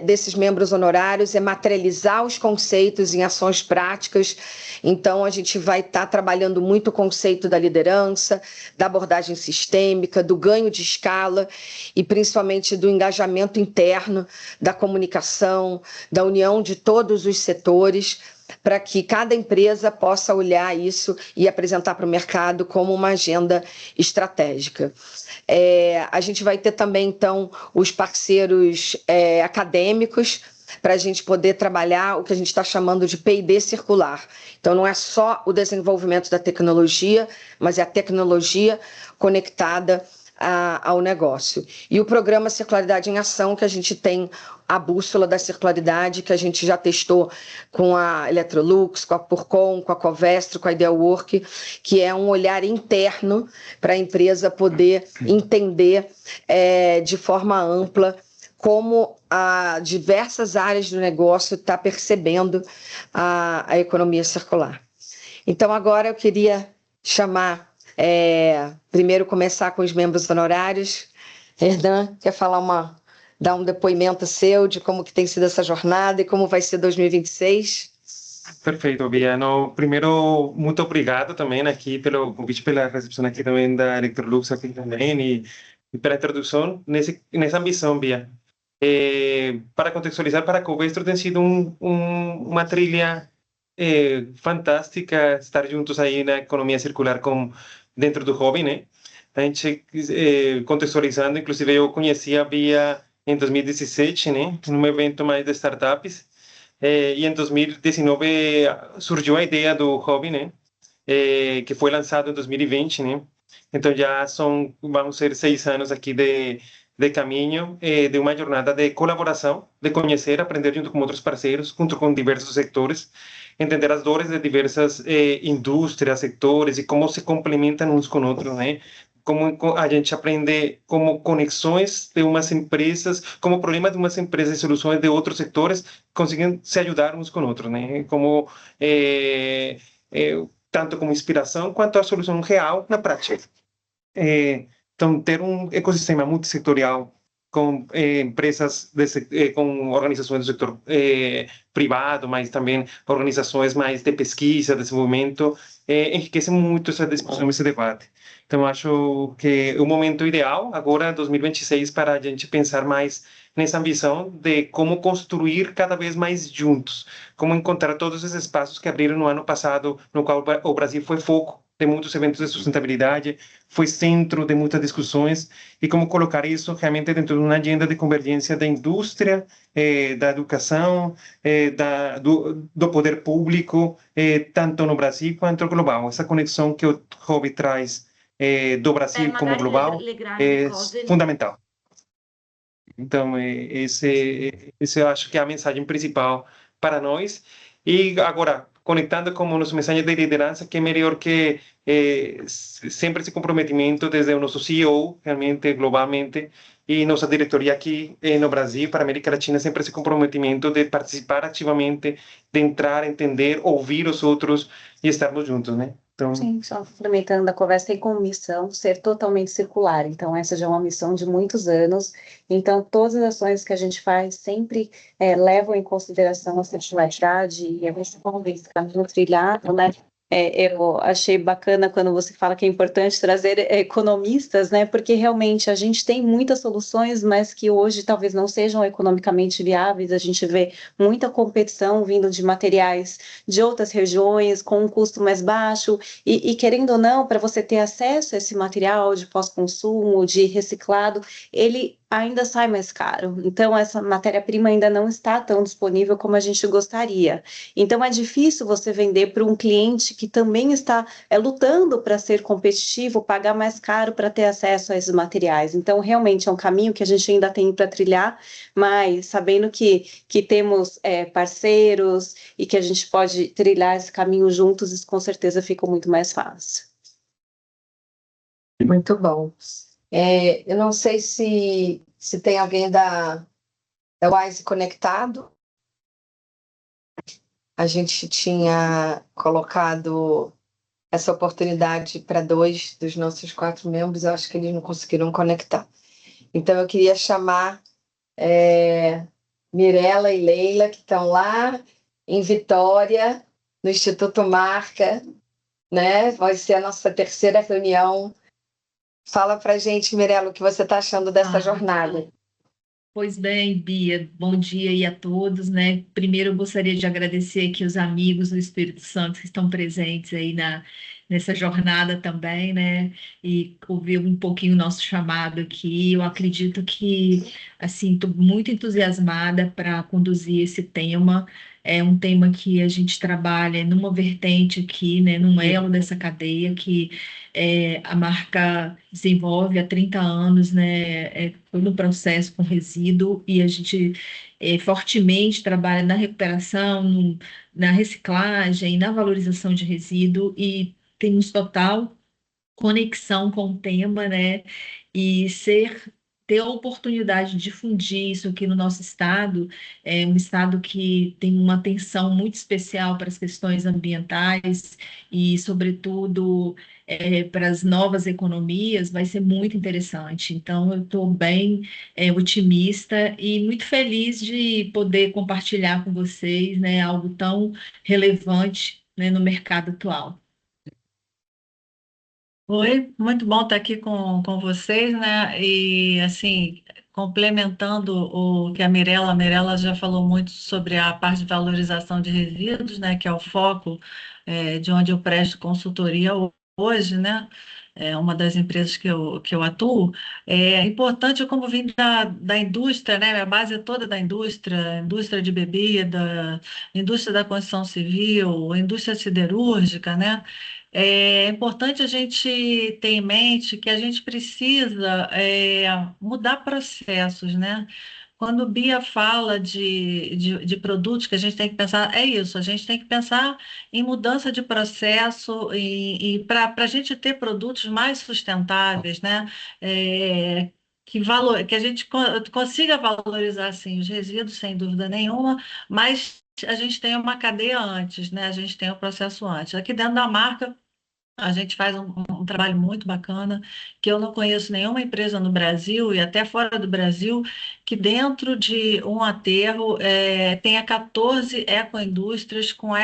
desses membros honorários é materializar os conceitos em ações práticas. Então, a gente vai estar trabalhando muito o conceito da liderança, da abordagem sistêmica, do ganho de escala e principalmente do engajamento interno, da comunicação, da união de todos os setores, para que cada empresa possa olhar isso e apresentar para o mercado como uma agenda estratégica. A gente vai ter também, então, os parceiros acadêmicos para a gente poder trabalhar o que a gente está chamando de P&D circular. Então, não é só o desenvolvimento da tecnologia, mas é a tecnologia conectada ao negócio. E o programa Circularidade em Ação, que a gente tem a bússola da circularidade, que a gente já testou com a Electrolux, com a Purcon, com a Covestro, com a Idealwork, que é um olhar interno para a empresa poder entender de forma ampla como diversas áreas do negócio está percebendo a economia circular. Então, agora eu queria chamar, primeiro começar com os membros honorários. Hernan, quer dar um depoimento seu de como que tem sido essa jornada e como vai ser 2026? Perfeito, Bia. Primeiro, muito obrigado também aqui pelo convite, pela recepção aqui também da Electrolux aqui também e pela introdução nessa ambição, Bia. Para contextualizar, para a Covestro tem sido uma trilha fantástica estar juntos aí na economia circular dentro do hobby, né? A gente, contextualizando, inclusive eu conheci a Bia em 2017, né? Num evento mais de startups. E em 2019 surgiu a ideia do hobby, né? Que foi lançado em 2020, né? Então já vamos ser 6 anos aqui de caminho, de uma jornada de colaboração, de conhecer, aprender junto com outros parceiros, junto com diversos sectores, entender as dores de diversas indústrias, setores e como se complementam uns com outros, né? Como a gente aprende como conexões de umas empresas, como problemas de umas empresas e soluções de outros setores conseguem se ajudar uns com outros, né? Como tanto como inspiração quanto a solução real na prática. Então, ter um ecossistema multissetorial com empresas, com organizações do setor privado, mas também organizações mais de pesquisa, desenvolvimento, enriquece muito essa discussão, esse debate. Então, acho que é o momento ideal, agora, 2026, para a gente pensar mais nessa visão de como construir cada vez mais juntos, como encontrar todos esses espaços que abriram no ano passado, no qual o Brasil foi foco de muitos eventos de sustentabilidade, foi centro de muitas discussões, e como colocar isso realmente dentro de uma agenda de convergência da indústria, da educação, do poder público, tanto no Brasil quanto global. Essa conexão que o hobby traz do Brasil como global é fundamental. Então, esse eu acho que é a mensagem principal para nós. E agora, conectando com a nossa mensagem de liderança, que é melhor que sempre esse comprometimento desde o nosso CEO, realmente, globalmente, e nossa diretoria aqui no Brasil, para a América Latina, sempre esse comprometimento de participar ativamente, de entrar, entender, ouvir os outros e estarmos juntos, né? Então... Sim, só complementando, a Covest tem como missão ser totalmente circular. Então, essa já é uma missão de muitos anos. Então, todas as ações que a gente faz sempre levam em consideração a circularidade e a esse caminho trilhado, né? Eu achei bacana quando você fala que é importante trazer economistas, né? Porque realmente a gente tem muitas soluções, mas que hoje talvez não sejam economicamente viáveis. A gente vê muita competição vindo de materiais de outras regiões com um custo mais baixo e querendo ou não, para você ter acesso a esse material de pós-consumo, de reciclado, ele ainda sai mais caro. Então, essa matéria-prima ainda não está tão disponível como a gente gostaria. Então, é difícil você vender para um cliente que também está lutando para ser competitivo, pagar mais caro para ter acesso a esses materiais. Então, realmente é um caminho que a gente ainda tem para trilhar, mas sabendo que temos parceiros e que a gente pode trilhar esse caminho juntos, isso com certeza fica muito mais fácil. Muito bom. Eu não sei se tem alguém da Wise conectado. A gente tinha colocado essa oportunidade para 2 dos nossos 4 membros, eu acho que eles não conseguiram conectar. Então, eu queria chamar Mirela e Leila, que estão lá em Vitória, no Instituto Marca, né? Vai ser a nossa 3ª reunião. Fala para a gente, Mirela, o que você está achando dessa jornada. Pois bem, Bia, bom dia aí a todos, né? Primeiro eu gostaria de agradecer aqui os amigos do Espírito Santo que estão presentes aí nessa jornada também, né? E ouvir um pouquinho o nosso chamado aqui. Eu acredito que, assim, estou muito entusiasmada para conduzir esse tema. É um tema que a gente trabalha numa vertente aqui, né? Num elo dessa cadeia que a marca desenvolve há 30 anos, né? Todo o processo com resíduo, e a gente fortemente trabalha na recuperação, na reciclagem, na valorização de resíduo, e temos total conexão com o tema, né? E ter a oportunidade de difundir isso aqui no nosso estado, é um estado que tem uma atenção muito especial para as questões ambientais e, sobretudo, para as novas economias, vai ser muito interessante. Então, eu estou bem otimista e muito feliz de poder compartilhar com vocês, né, algo tão relevante, né, no mercado atual. Oi, muito bom estar aqui com vocês, né? E assim, complementando o que a Mirela já falou muito sobre a parte de valorização de resíduos, né? Que é o foco de onde eu presto consultoria hoje, né? É uma das empresas que eu atuo. É importante, eu como vim da indústria, né? A base é toda da indústria de bebida, indústria da construção civil, indústria siderúrgica, né? É importante a gente ter em mente que a gente precisa mudar processos, né? Quando Bia fala de produtos que a gente tem que pensar, é isso, a gente tem que pensar em mudança de processo e para a gente ter produtos mais sustentáveis, né? Que a gente consiga valorizar, sim, os resíduos, sem dúvida nenhuma, mas a gente tem uma cadeia antes, né? A gente tem o processo antes. Aqui dentro da marca, a gente faz um trabalho muito bacana, que eu não conheço nenhuma empresa no Brasil e até fora do Brasil que dentro de um aterro tenha 14 ecoindústrias com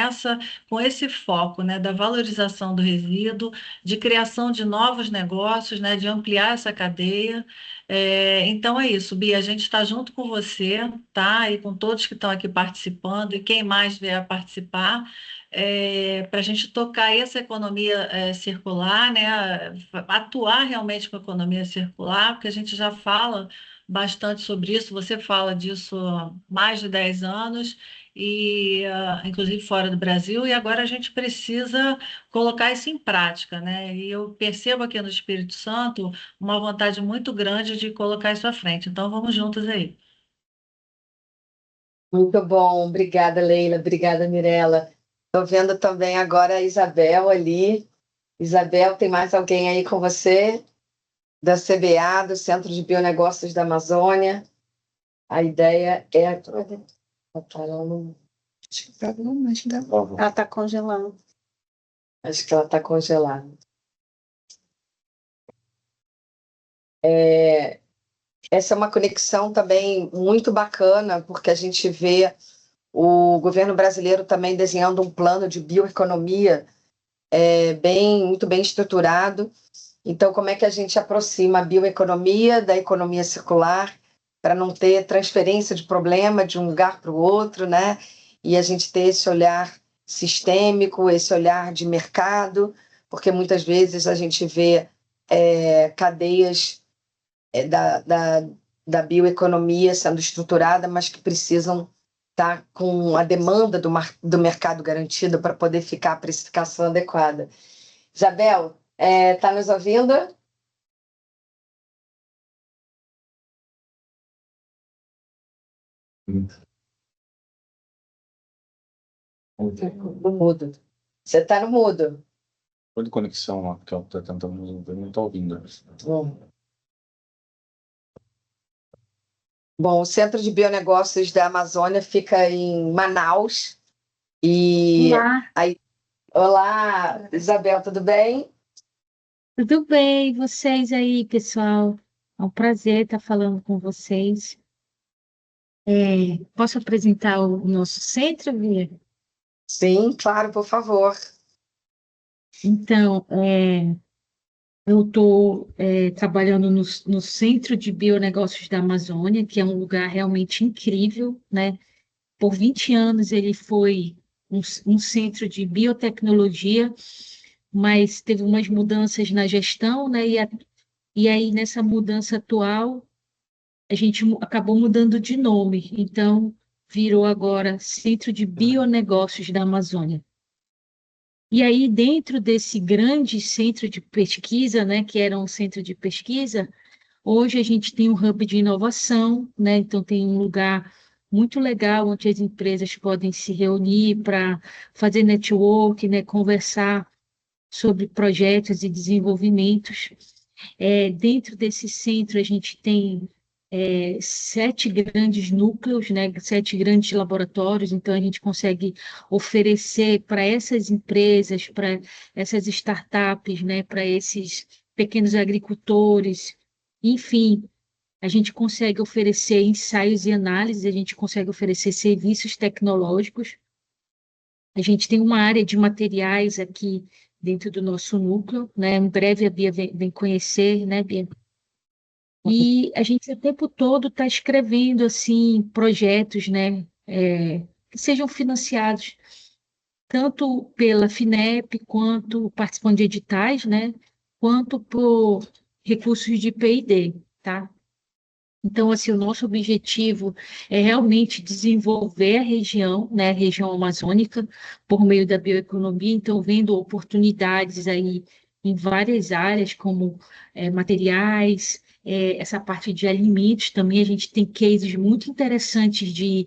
esse foco, né, da valorização do resíduo, de criação de novos negócios, né, de ampliar essa cadeia. Então é isso, Bia, a gente está junto com você, tá? E com todos que estão aqui participando, e quem mais vier a participar, para a gente tocar essa economia circular, né? Atuar realmente com a economia circular, porque a gente já fala bastante sobre isso, você fala disso há mais de 10 anos, e inclusive fora do Brasil, e agora a gente precisa colocar isso em prática, né? E eu percebo aqui no Espírito Santo uma vontade muito grande de colocar isso à frente. Então, vamos juntos aí. Muito bom, obrigada, Leila, obrigada, Mirella. Estou vendo também agora a Isabel ali. Isabel, tem mais alguém aí com você? Da CBA, do Centro de Bionegócios da Amazônia. A ideia é... Ela está congelando. Acho que ela está congelada. Essa é uma conexão também muito bacana, porque a gente vê o governo brasileiro também desenhando um plano de bioeconomia muito bem estruturado. Então, como é que a gente aproxima a bioeconomia da economia circular para não ter transferência de problema de um lugar para o outro, né? E a gente ter esse olhar sistêmico, esse olhar de mercado, porque muitas vezes a gente vê cadeias da bioeconomia sendo estruturada, mas que precisam estar com a demanda do mercado garantida para poder ficar a precificação adequada. Isabel, está nos ouvindo? Mudo. Você está no mudo. Foi de conexão lá, que eu estou tentando resolver, não estou ouvindo. Bom, o Centro de Bionegócios da Amazônia fica em Manaus. Olá, Isabel, tudo bem? Tudo bem, vocês aí, pessoal? É um prazer estar falando com vocês. Posso apresentar o nosso centro, Bia? Sim, claro, por favor. Então, eu estou trabalhando no Centro de Bionegócios da Amazônia, que é um lugar realmente incrível, né? Por 20 anos ele foi um centro de biotecnologia, mas teve umas mudanças na gestão, né? E aí, nessa mudança atual, a gente acabou mudando de nome, então virou agora Centro de Bionegócios da Amazônia. E aí, dentro desse grande centro de pesquisa, né, que era um centro de pesquisa, hoje a gente tem um hub de inovação, né? Então tem um lugar muito legal onde as empresas podem se reunir para fazer network, né, conversar sobre projetos e desenvolvimentos. Dentro desse centro a gente tem 7 grandes núcleos, né, 7 grandes laboratórios, então a gente consegue oferecer para essas empresas, para essas startups, né, para esses pequenos agricultores, enfim, a gente consegue oferecer ensaios e análises, a gente consegue oferecer serviços tecnológicos. A gente tem uma área de materiais aqui dentro do nosso núcleo, né? Em breve a Bia vem conhecer, né, Bia? E a gente o tempo todo está escrevendo assim projetos, né, que sejam financiados tanto pela FINEP quanto participando de editais, né, quanto por recursos de P&D, tá? Então, assim, o nosso objetivo é realmente desenvolver a região, né, a região amazônica, por meio da bioeconomia, então, vendo oportunidades aí em várias áreas, como materiais, essa parte de alimentos também, a gente tem cases muito interessantes de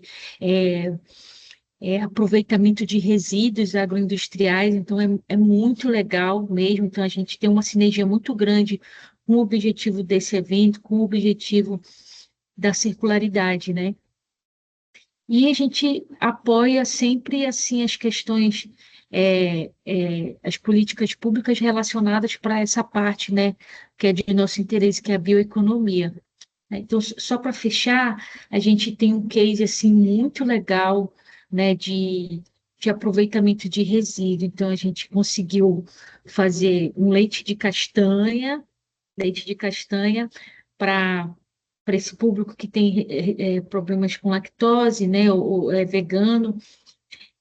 aproveitamento de resíduos agroindustriais, então é muito legal mesmo, então a gente tem uma sinergia muito grande com o objetivo desse evento, com o objetivo da circularidade, né? E a gente apoia sempre, assim, as questões, as políticas públicas relacionadas para essa parte, né, que é de nosso interesse, que é a bioeconomia. né? Então, só para fechar, a gente tem um case assim, muito legal, né, de aproveitamento de resíduo. Então, a gente conseguiu fazer um leite de castanha para esse público que tem problemas com lactose, né, ou é vegano,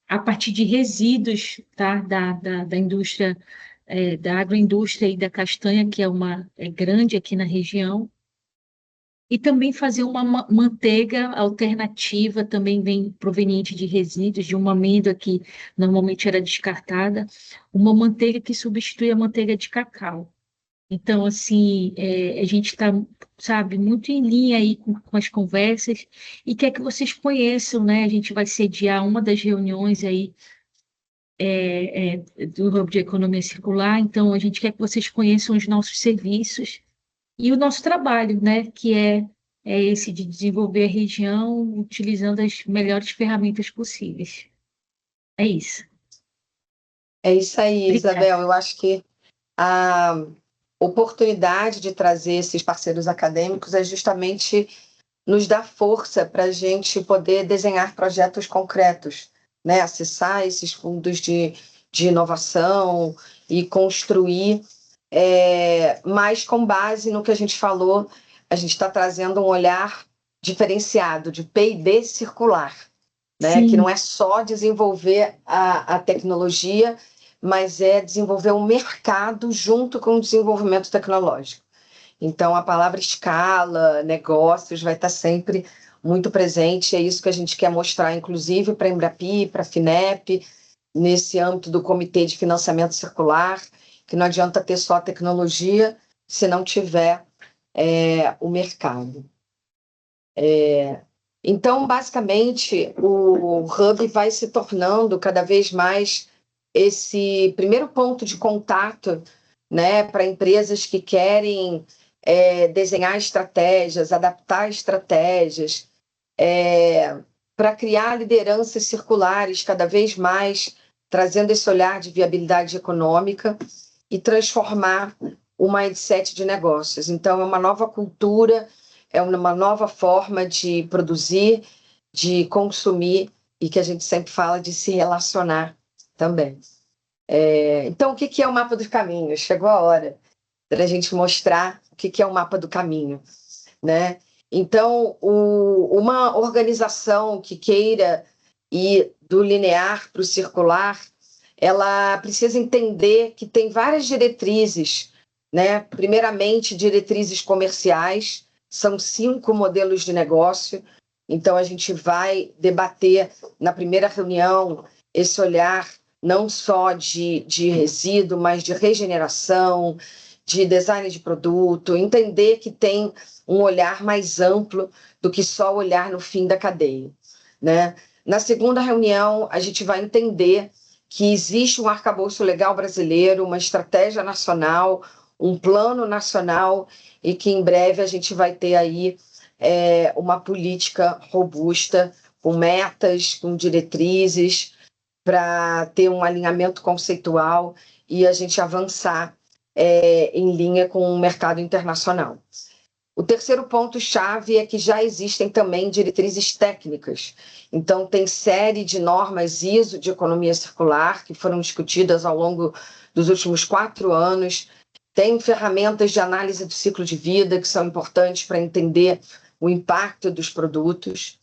a partir de resíduos, tá, da indústria, da agroindústria e da castanha, que é grande aqui na região, e também fazer uma manteiga alternativa, também vem proveniente de resíduos, de uma amêndoa que normalmente era descartada, uma manteiga que substitui a manteiga de cacau. Então, assim, a gente está, sabe, muito em linha aí com as conversas e quer que vocês conheçam, né? A gente vai sediar uma das reuniões aí do Hub de Economia Circular, então a gente quer que vocês conheçam os nossos serviços e o nosso trabalho, né? Que é esse de desenvolver a região utilizando as melhores ferramentas possíveis. É isso. É isso aí, Isabel. Eu acho que a oportunidade de trazer esses parceiros acadêmicos é justamente nos dar força para a gente poder desenhar projetos concretos, né? Acessar esses fundos de inovação e construir, mas com base no que a gente falou, a gente está trazendo um olhar diferenciado de P&D circular, né? Que não é só desenvolver a tecnologia, mas é desenvolver um mercado junto com o desenvolvimento tecnológico. Então, a palavra escala, negócios, vai estar sempre muito presente, é isso que a gente quer mostrar, inclusive, para a Embrapi, para a FINEP, nesse âmbito do Comitê de Financiamento Circular, que não adianta ter só a tecnologia se não tiver o mercado. Então, basicamente, o Hub vai se tornando cada vez mais esse primeiro ponto de contato, né, para empresas que querem desenhar estratégias, adaptar estratégias, para criar lideranças circulares cada vez mais, trazendo esse olhar de viabilidade econômica e transformar o mindset de negócios. Então, é uma nova cultura, é uma nova forma de produzir, de consumir e que a gente sempre fala de se relacionar também. Então, o que é o mapa do caminho? Chegou a hora da gente mostrar o que é o mapa do caminho, né? Então, uma organização que queira ir do linear para o circular, ela precisa entender que tem várias diretrizes, né? Primeiramente, diretrizes comerciais, são 5 modelos de negócio. Então, a gente vai debater na primeira reunião esse olhar não só de resíduo, mas de regeneração, de design de produto, entender que tem um olhar mais amplo do que só olhar no fim da cadeia, né? Na segunda reunião, a gente vai entender que existe um arcabouço legal brasileiro, uma estratégia nacional, um plano nacional e que em breve a gente vai ter aí uma política robusta, com metas, com diretrizes, para ter um alinhamento conceitual e a gente avançar em linha com o mercado internacional. O terceiro ponto-chave é que já existem também diretrizes técnicas. Então, tem série de normas ISO de economia circular que foram discutidas ao longo dos últimos 4 anos. Tem ferramentas de análise do ciclo de vida que são importantes para entender o impacto dos produtos.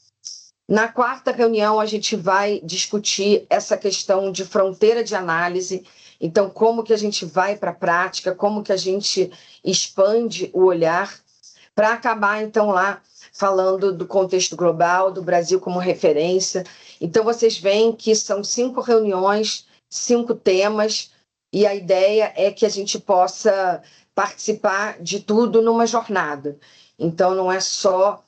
Na quarta reunião, a gente vai discutir essa questão de fronteira de análise. Então, como que a gente vai para a prática, como que a gente expande o olhar, para acabar, então, lá falando do contexto global, do Brasil como referência. Então, vocês veem que são 5 reuniões, 5 temas, e a ideia é que a gente possa participar de tudo numa jornada. Então, não é só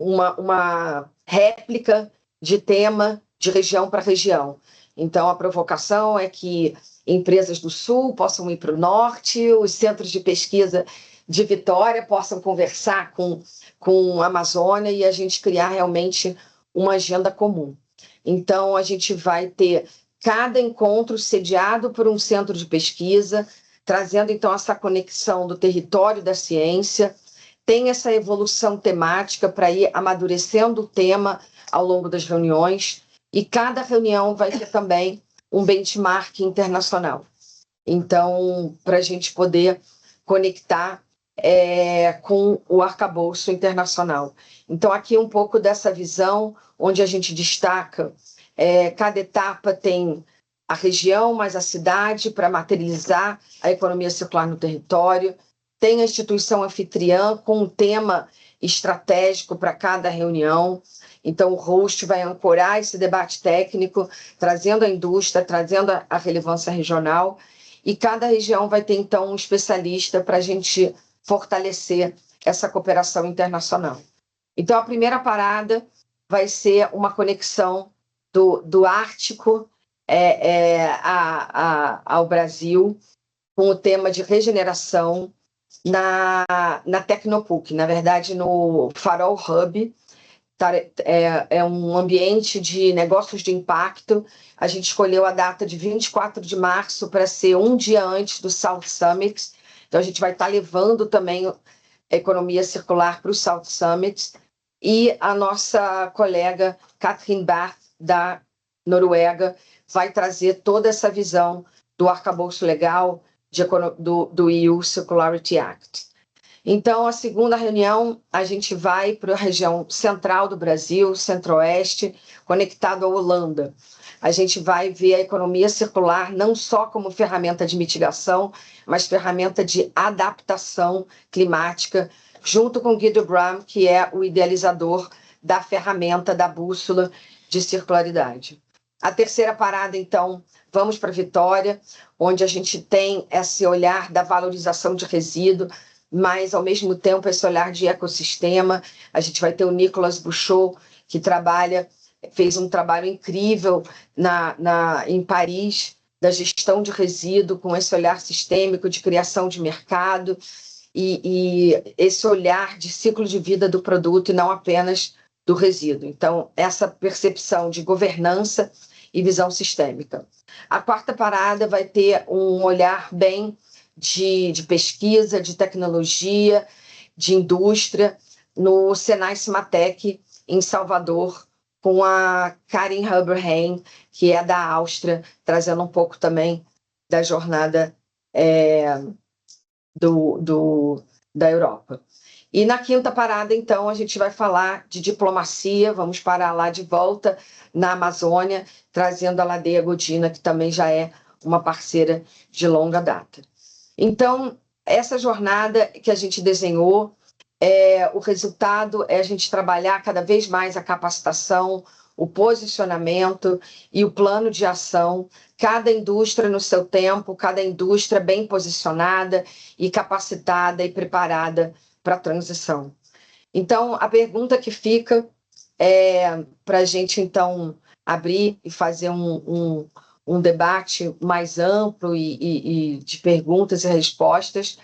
uma réplica de tema de região para região. Então, a provocação é que empresas do Sul possam ir para o Norte, os centros de pesquisa de Vitória possam conversar com a Amazônia e a gente criar realmente uma agenda comum. Então, a gente vai ter cada encontro sediado por um centro de pesquisa, trazendo, então, essa conexão do território da ciência, tem essa evolução temática para ir amadurecendo o tema ao longo das reuniões, e cada reunião vai ter também um benchmark internacional. Então, para a gente poder conectar com o arcabouço internacional. Então, aqui um pouco dessa visão, onde a gente destaca, cada etapa tem a região, mais a cidade, para materializar a economia circular no território, tem a instituição anfitriã com um tema estratégico para cada reunião. Então, o host vai ancorar esse debate técnico, trazendo a indústria, trazendo a relevância regional, e cada região vai ter, então, um especialista para a gente fortalecer essa cooperação internacional. Então, a primeira parada vai ser uma conexão do Ártico ao Brasil, com o tema de regeneração na Tecnopuc, na verdade, no Farol Hub. É um ambiente de negócios de impacto. A gente escolheu a data de 24 de março para ser um dia antes do South Summit. Então, a gente vai estar levando também a economia circular para o South Summit. E a nossa colega Katrin Barth, da Noruega, vai trazer toda essa visão do arcabouço legal do EU Circularity Act. Então, a segunda reunião, a gente vai para a região central do Brasil, centro-oeste, conectado à Holanda. A gente vai ver a economia circular não só como ferramenta de mitigação, mas ferramenta de adaptação climática, junto com Guido Bram, que é o idealizador da ferramenta da bússola de circularidade. A terceira parada, então, vamos para Vitória, onde a gente tem esse olhar da valorização de resíduo, mas, ao mesmo tempo, esse olhar de ecossistema. A gente vai ter o Nicolas Bouchot, que fez um trabalho incrível em Paris, da gestão de resíduo, com esse olhar sistêmico de criação de mercado e esse olhar de ciclo de vida do produto e não apenas do resíduo. Então, essa percepção de governança e visão sistêmica. A quarta parada vai ter um olhar bem de pesquisa, de tecnologia, de indústria, no Senai Cimatec, em Salvador, com a Karin Huberheim, que é da Áustria, trazendo um pouco também da jornada da Europa. E na quinta parada, então, a gente vai falar de diplomacia, vamos parar lá de volta na Amazônia, trazendo a Ladeia Godina, que também já é uma parceira de longa data. Então, essa jornada que a gente desenhou, o resultado é a gente trabalhar cada vez mais a capacitação, o posicionamento e o plano de ação, cada indústria no seu tempo, cada indústria bem posicionada e capacitada e preparada para a transição. Então, a pergunta que fica para a gente, então, abrir e fazer um debate mais amplo e de perguntas e respostas,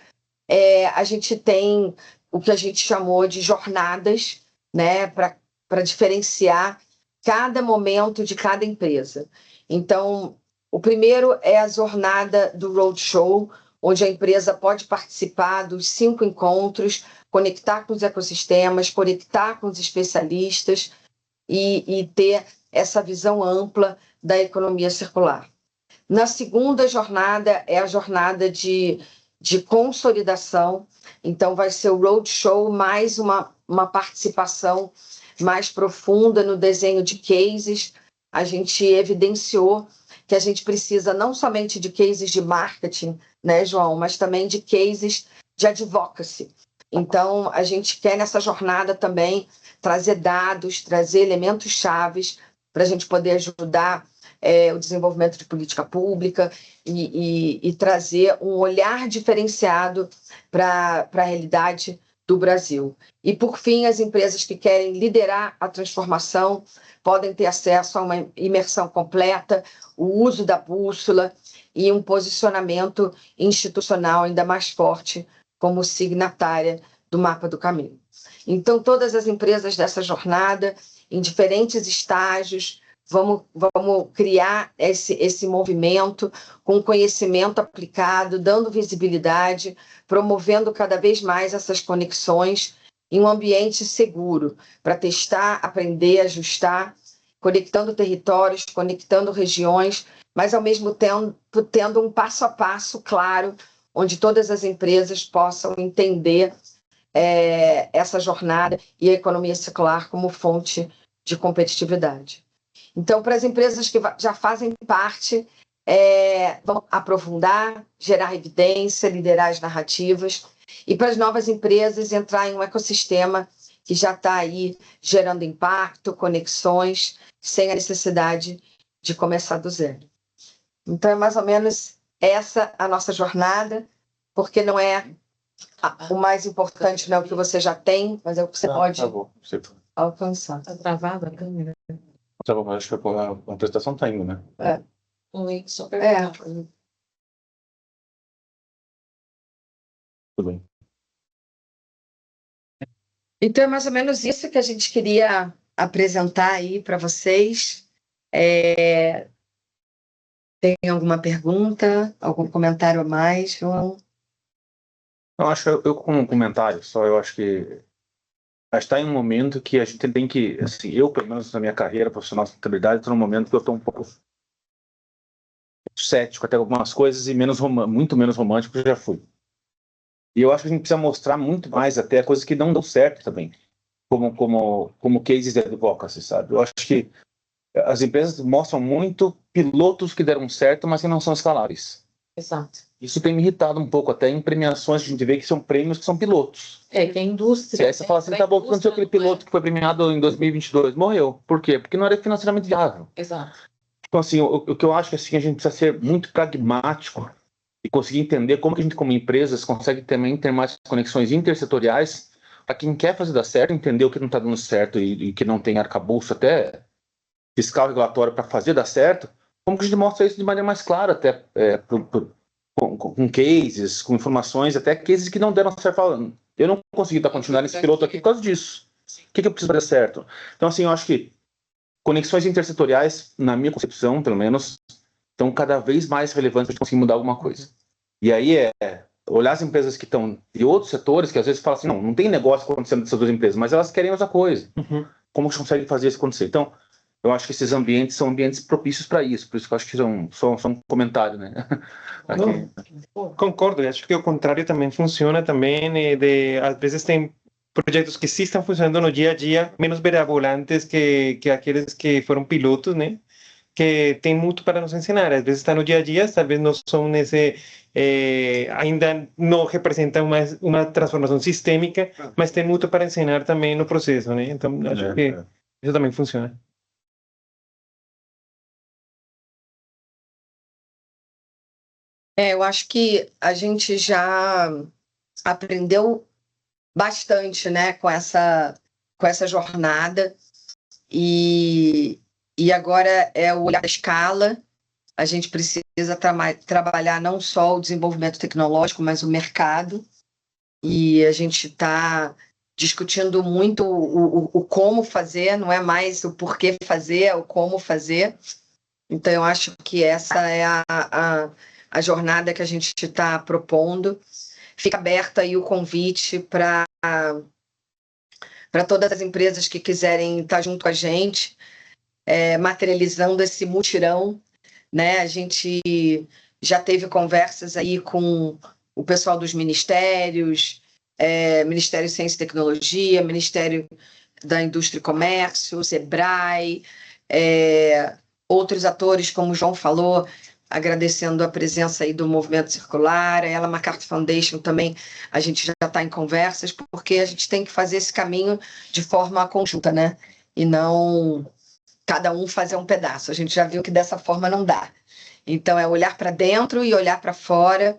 a gente tem o que a gente chamou de jornadas, né, para diferenciar cada momento de cada empresa. Então, o primeiro é a jornada do Roadshow, onde a empresa pode participar dos 5 encontros, conectar com os ecossistemas, conectar com os especialistas e ter essa visão ampla da economia circular. Na segunda jornada é a jornada de consolidação, então vai ser o Roadshow mais uma participação mais profunda no desenho de cases. A gente evidenciou que a gente precisa não somente de cases de marketing, né, João, mas também de cases de advocacy. Então, a gente quer nessa jornada também trazer dados, trazer elementos chaves para a gente poder ajudar o desenvolvimento de política pública e trazer um olhar diferenciado para a realidade do Brasil. E, por fim, as empresas que querem liderar a transformação podem ter acesso a uma imersão completa, o uso da bússola e um posicionamento institucional ainda mais forte como signatária do Mapa do Caminho. Então, todas as empresas dessa jornada, em diferentes estágios, vamos criar esse movimento com conhecimento aplicado, dando visibilidade, promovendo cada vez mais essas conexões em um ambiente seguro, para testar, aprender, ajustar, conectando territórios, conectando regiões, mas ao mesmo tempo tendo um passo a passo claro, onde todas as empresas possam entender essa jornada e a economia circular como fonte de competitividade. Então, para as empresas que já fazem parte, vão aprofundar, gerar evidência, liderar as narrativas, e para as novas empresas entrar em um ecossistema que já está aí gerando impacto, conexões, sem a necessidade de começar do zero. Então, é mais ou menos essa a nossa jornada, porque não é o mais importante, não é o que você já tem, mas é o que você pode alcançar. Está travada a câmera? Tá bom, mas acho que a apresentação está indo, né? Oi, só perguntar. Tudo bem. Então, é mais ou menos isso que a gente queria apresentar aí para vocês. Tem alguma pergunta, algum comentário a mais, João? Eu acho, eu com um comentário só, eu acho que está em um momento que a gente tem que, assim, eu, pelo menos na minha carreira profissional de sustentabilidade, estou num momento que eu estou um pouco cético até algumas coisas e muito menos romântico que eu já fui. E eu acho que a gente precisa mostrar muito mais até coisas que não dão certo também, como cases de advocacy, sabe? Eu acho que as empresas mostram muito pilotos que deram certo, mas que não são escaláveis. Exato. Isso tem me irritado um pouco, até em premiações a gente vê que são prêmios que são pilotos. Que é indústria. Aí você fala assim, tá bom, aconteceu aquele piloto que foi premiado em 2022, morreu. Por quê? Porque não era financeiramente viável. Exato. Então, assim, o que eu acho que assim, a gente precisa ser muito pragmático e conseguir entender como que a gente, como empresas, consegue também ter mais conexões intersetoriais para quem quer fazer dar certo, entender o que não está dando certo e que não tem arcabouço até fiscal regulatório para fazer dar certo, como que a gente mostra isso de maneira mais clara, até com cases, com informações, até cases que não deram certo, falando, eu não consegui dar continuidade nesse piloto aqui por causa disso. O que eu preciso fazer certo? Então, assim, eu acho que conexões intersetoriais, na minha concepção, pelo menos, estão cada vez mais relevantes para a gente conseguir mudar alguma coisa. E aí olhar as empresas que estão de outros setores, que às vezes falam assim, não tem negócio acontecendo dessas duas empresas, mas elas querem outra coisa. Como que conseguem fazer isso acontecer? Então, eu acho que esses ambientes são ambientes propícios para isso, por isso que eu acho que são um comentário, né? Concordo, e acho que o contrário também funciona também, às vezes tem projetos que sim estão funcionando no dia a dia, menos mirabolantes que aqueles que foram pilotos, né? Que tem muito para nos ensinar, às vezes está no dia a dia, talvez não são ainda não representam uma transformação sistêmica, mas tem muito para ensinar também no processo, né? Então, acho que isso também funciona. Eu acho que a gente já aprendeu bastante, né, com essa jornada, e agora é o olhar da escala. A gente precisa trabalhar não só o desenvolvimento tecnológico, mas o mercado, e a gente está discutindo muito o como fazer, não é mais o porquê fazer, é o como fazer. Então, eu acho que essa é a jornada que a gente está propondo. Fica aberta aí o convite para todas as empresas que quiserem estar junto com a gente, materializando esse mutirão, né? A gente já teve conversas aí com o pessoal dos ministérios, Ministério de Ciência e Tecnologia, Ministério da Indústria e Comércio, SEBRAE, outros atores, como o João falou, agradecendo a presença aí do Movimento Circular, a Ellen MacArthur Foundation também, a gente já está em conversas, porque a gente tem que fazer esse caminho de forma conjunta, né? E não cada um fazer um pedaço. A gente já viu que dessa forma não dá. Então, é olhar para dentro e olhar para fora,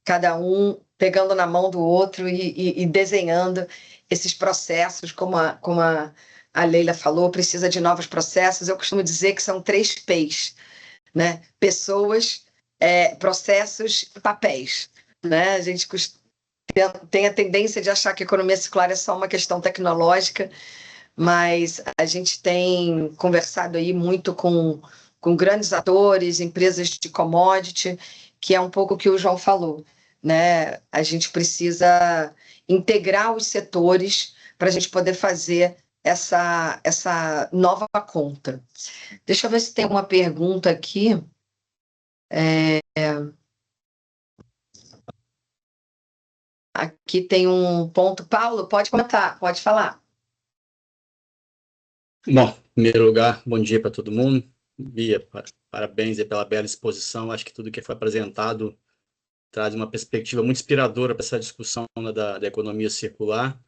cada um pegando na mão do outro e desenhando esses processos, como a Leila falou, precisa de novos processos. Eu costumo dizer que são 3 P's, né? Pessoas, processos e papéis, né? A gente tem a tendência de achar que a economia circular é só uma questão tecnológica, mas a gente tem conversado aí muito com grandes atores, empresas de commodity, que é um pouco o que o João falou, né? A gente precisa integrar os setores para a gente poder fazer essa nova conta. Deixa eu ver se tem uma pergunta aqui. Aqui tem um ponto. Paulo, pode comentar, pode falar. Bom, em primeiro lugar, bom dia para todo mundo. Bia, parabéns aí pela bela exposição. Acho que tudo que foi apresentado traz uma perspectiva muito inspiradora para essa discussão, né, da economia circular.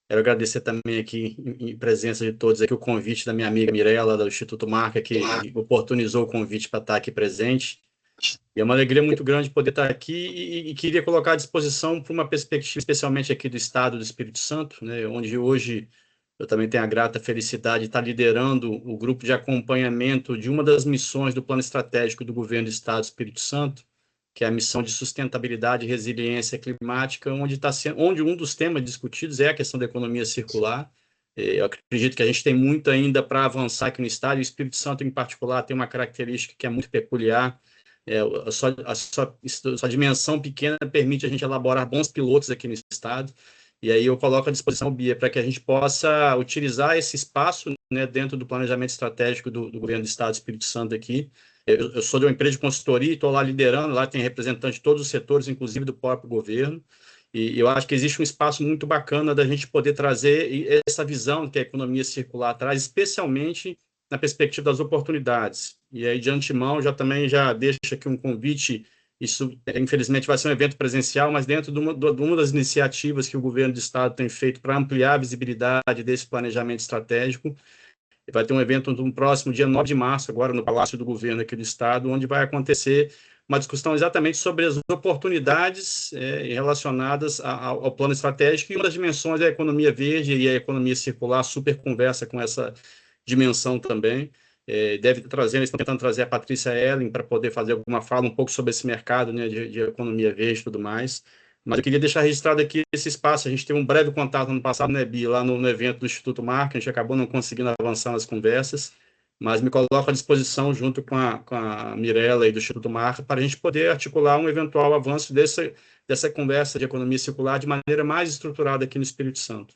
Quero agradecer também aqui, em presença de todos, aqui o convite da minha amiga Mirella, do Instituto Marca, que oportunizou o convite para estar aqui presente. E é uma alegria muito grande poder estar aqui e queria colocar à disposição para uma perspectiva, especialmente aqui do Estado do Espírito Santo, né, onde hoje eu também tenho a grata felicidade de estar liderando o grupo de acompanhamento de uma das missões do Plano Estratégico do Governo do Estado do Espírito Santo, que é a missão de sustentabilidade e resiliência climática, onde um dos temas discutidos é a questão da economia circular. Eu acredito que a gente tem muito ainda para avançar aqui no Estado, e o Espírito Santo, em particular, tem uma característica que é muito peculiar. A sua dimensão pequena permite a gente elaborar bons pilotos aqui no Estado. E aí eu coloco à disposição, Bia, para que a gente possa utilizar esse espaço, né, dentro do planejamento estratégico do Governo do Estado do Espírito Santo aqui. Eu sou de uma empresa de consultoria e estou lá liderando, lá tem representantes de todos os setores, inclusive do próprio governo, e eu acho que existe um espaço muito bacana da gente poder trazer essa visão que a economia circular traz, especialmente na perspectiva das oportunidades. E aí, de antemão, também deixo aqui um convite. Isso, infelizmente, vai ser um evento presencial, mas dentro de uma das iniciativas que o governo do Estado tem feito para ampliar a visibilidade desse planejamento estratégico. Vai ter um evento no próximo dia 9 de março, agora no Palácio do Governo aqui do Estado, onde vai acontecer uma discussão exatamente sobre as oportunidades relacionadas ao plano estratégico, e uma das dimensões é a economia verde, e a economia circular super conversa com essa dimensão também. Eles estão tentando trazer a Patrícia Ellen para poder fazer alguma fala um pouco sobre esse mercado, né, de economia verde e tudo mais. Mas eu queria deixar registrado aqui esse espaço. A gente teve um breve contato no passado, né, Bia, lá no evento do Instituto Marca. A gente acabou não conseguindo avançar nas conversas, mas me coloco à disposição, junto com a Mirella e do Instituto Marca, para a gente poder articular um eventual avanço dessa conversa de economia circular de maneira mais estruturada aqui no Espírito Santo.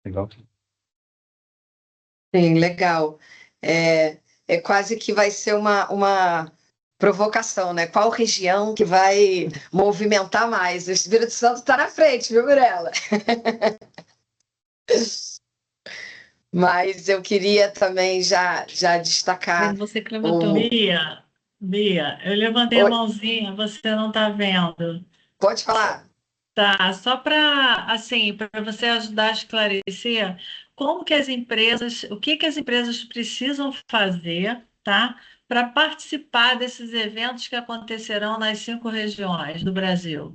Legal. Sim, legal. É quase que vai ser uma provocação, né? Qual região que vai movimentar mais? O Espírito Santo está na frente, viu, Mirella? Mas eu queria também já destacar... Você que levantou. Bia, eu levantei a mãozinha, você não está vendo. Pode falar. Tá, só para você ajudar a esclarecer como que o que as empresas precisam fazer, tá, para participar desses eventos que acontecerão nas 5 regiões do Brasil.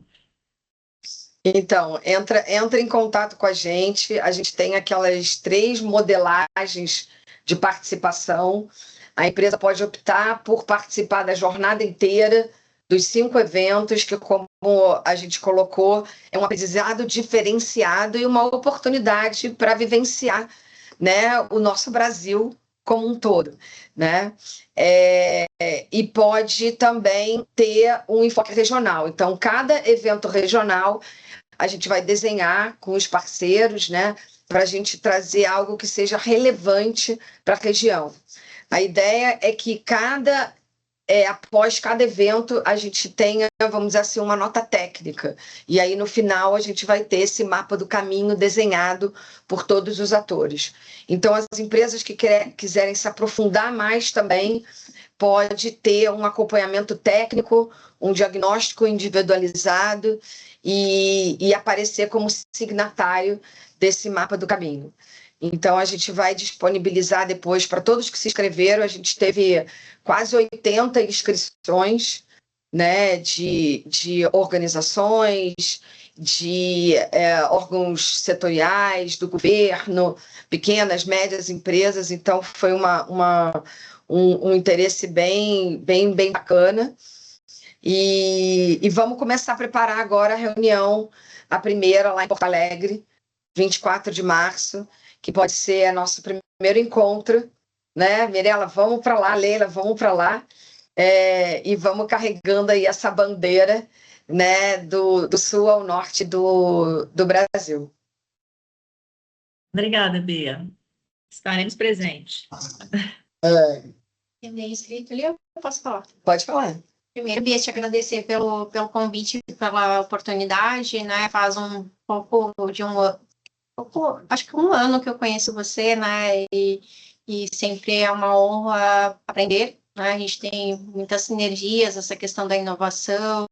Então, entra em contato com a gente tem aquelas 3 modelagens de participação. A empresa pode optar por participar da jornada inteira, dos 5 eventos, que, como a gente colocou, é um aprendizado diferenciado e uma oportunidade para vivenciar, né, o nosso Brasil como um todo, né? E pode também ter um enfoque regional. Então, cada evento regional, a gente vai desenhar com os parceiros, né, para a gente trazer algo que seja relevante para a região. A ideia é que após cada evento, a gente tenha, vamos dizer assim, uma nota técnica. E aí, no final, a gente vai ter esse mapa do caminho desenhado por todos os atores. Então, as empresas que quiserem se aprofundar mais também, pode ter um acompanhamento técnico, um diagnóstico individualizado e aparecer como signatário desse mapa do caminho. Então, a gente vai disponibilizar depois para todos que se inscreveram. A gente teve quase 80 inscrições, né, de organizações, de órgãos setoriais, do governo, pequenas, médias empresas. Então, foi um interesse bem bacana. E vamos começar a preparar agora a reunião, a primeira lá em Porto Alegre, 24 de março, que pode ser nosso primeiro encontro, né? Mirela, vamos para lá, Leila, vamos para lá, e vamos carregando aí essa bandeira, né, do sul ao norte do Brasil. Obrigada, Bia. Estaremos presentes. Eu nem inscrito ali, eu posso falar. Pode falar. Primeiro, Bia, te agradecer pelo convite, pela oportunidade, né? Faz um pouco de acho que 1 ano que eu conheço você, né? E sempre é uma honra aprender, né? A gente tem muitas sinergias, essa questão da inovação,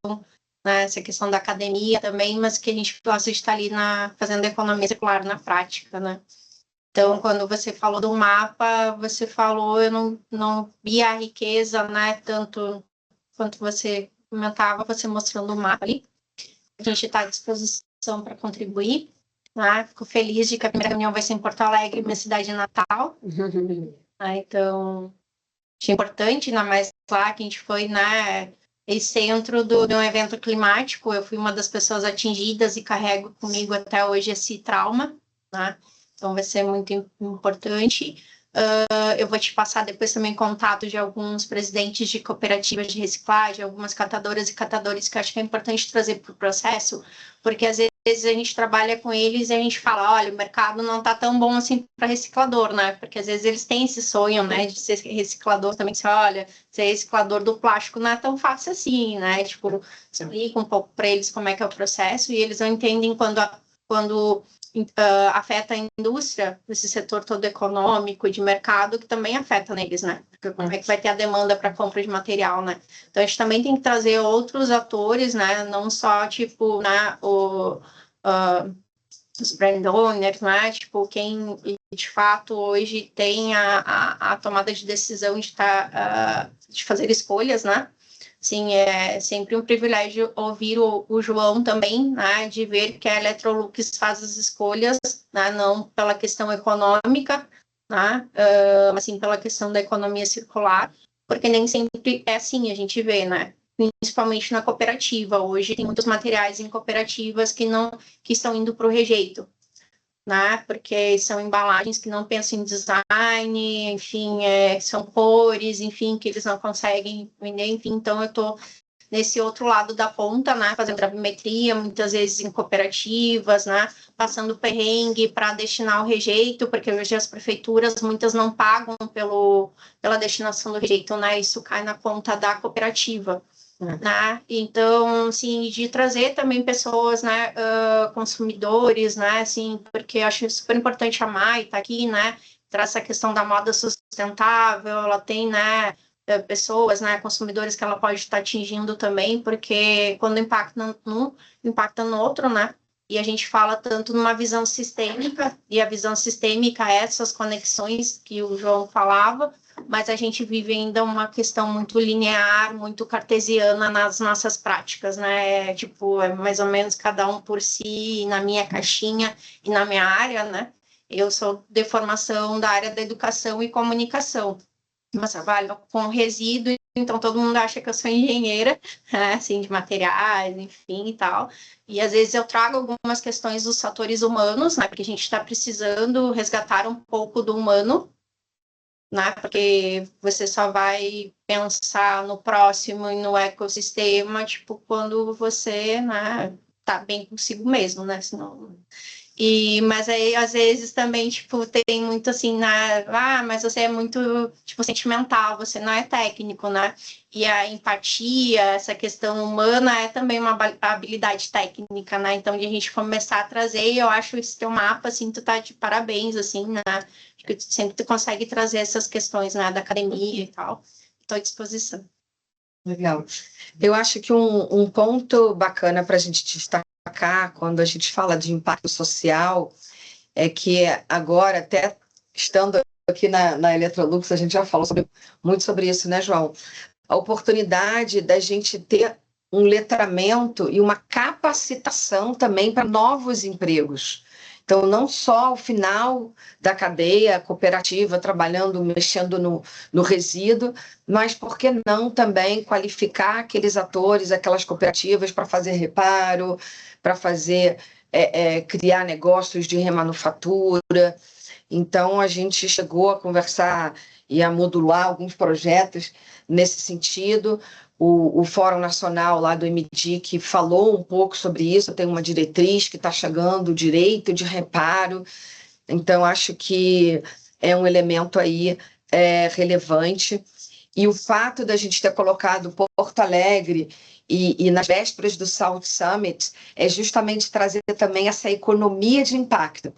né? Essa questão da academia também, mas que a gente gosta de estar ali fazendo economia circular na prática, né? Então, quando você falou do mapa, você falou, eu não vi a riqueza, né? Tanto quanto você comentava, você mostrando o mapa ali. A gente está à disposição para contribuir. Né? Fico feliz de que a primeira reunião vai ser em Porto Alegre, minha cidade natal. Então, achei importante, ainda mais lá que a gente foi esse centro de um evento climático. Eu fui uma das pessoas atingidas e carrego comigo até hoje esse trauma. Né? Então, vai ser muito importante. Eu vou te passar depois também contato de alguns presidentes de cooperativas de reciclagem, algumas catadoras e catadores que eu acho que é importante trazer para o processo, porque às vezes a gente trabalha com eles e a gente fala, olha, o mercado não está tão bom assim para reciclador, né? Porque às vezes eles têm esse sonho, né, de ser reciclador também, se olha, ser reciclador do plástico não é tão fácil assim, né? Tipo, explica um pouco para eles como é que é o processo e eles não entendem quando afeta a indústria, esse setor todo econômico e de mercado, que também afeta neles, né? Porque como é que vai ter a demanda para compra de material, né? Então, a gente também tem que trazer outros atores, né? Não só, tipo, né, os brand owners, né? Tipo, quem, de fato, hoje tem a tomada de decisão de fazer escolhas, né? Sim, é sempre um privilégio ouvir o João também, né, de ver que a Electrolux faz as escolhas, né, não pela questão econômica, né, mas sim pela questão da economia circular, porque nem sempre é assim, a gente vê, né, principalmente na cooperativa. Hoje tem muitos materiais em cooperativas que estão indo para o rejeito, né? Porque são embalagens que não pensam em design, enfim, são cores, enfim, que eles não conseguem vender, enfim, então eu estou nesse outro lado da ponta, né, fazendo gravimetria, muitas vezes em cooperativas, né, passando perrengue para destinar o rejeito, porque hoje as prefeituras, muitas não pagam pela destinação do rejeito, né, isso cai na conta da cooperativa. Né? Então, assim, de trazer também pessoas, né, consumidores, né, assim, porque eu acho super importante a Mai estar aqui, né, traz essa questão da moda sustentável, ela tem, né, pessoas, né, consumidores que ela pode estar atingindo também, porque quando impacta num, impacta no outro, né, e a gente fala tanto numa visão sistêmica, e a visão sistêmica é essas conexões que o João falava, mas a gente vive ainda uma questão muito linear, muito cartesiana nas nossas práticas, né? Tipo, é mais ou menos cada um por si, na minha caixinha e na minha área, né? Eu sou de formação da área da educação e comunicação, mas trabalho com resíduo, então todo mundo acha que eu sou engenheira, né? Assim, de materiais, enfim, e tal. E às vezes eu trago algumas questões dos fatores humanos, né? Porque a gente está precisando resgatar um pouco do humano, né? Porque você só vai pensar no próximo e no ecossistema, tipo, quando você, né, tá bem consigo mesmo, né? Senão... mas aí, às vezes, também, tipo, tem muito assim, né? Mas você é muito, tipo, sentimental, você não é técnico, né? E a empatia, essa questão humana é também uma habilidade técnica, né? Então, de a gente começar a trazer, eu acho esse teu mapa, assim, tu tá de parabéns, assim, né? Acho que sempre tu consegue trazer essas questões, né, da academia e tal. Estou à disposição. Legal. Eu acho que um ponto bacana para a gente destacar quando a gente fala de impacto social é que agora, até estando aqui na Electrolux, a gente já falou muito sobre isso, né, João? A oportunidade da gente ter um letramento e uma capacitação também para novos empregos. Então, não só o final da cadeia cooperativa, trabalhando, mexendo no resíduo, mas por que não também qualificar aqueles atores, aquelas cooperativas para fazer reparo, para fazer criar negócios de remanufatura. Então, a gente chegou a conversar e a modular alguns projetos nesse sentido. O Fórum Nacional lá do MDIC falou um pouco sobre isso, tem uma diretriz que está chegando, o direito de reparo. Então, acho que é um elemento aí relevante. E o fato da gente ter colocado Porto Alegre e nas vésperas do South Summit é justamente trazer também essa economia de impacto.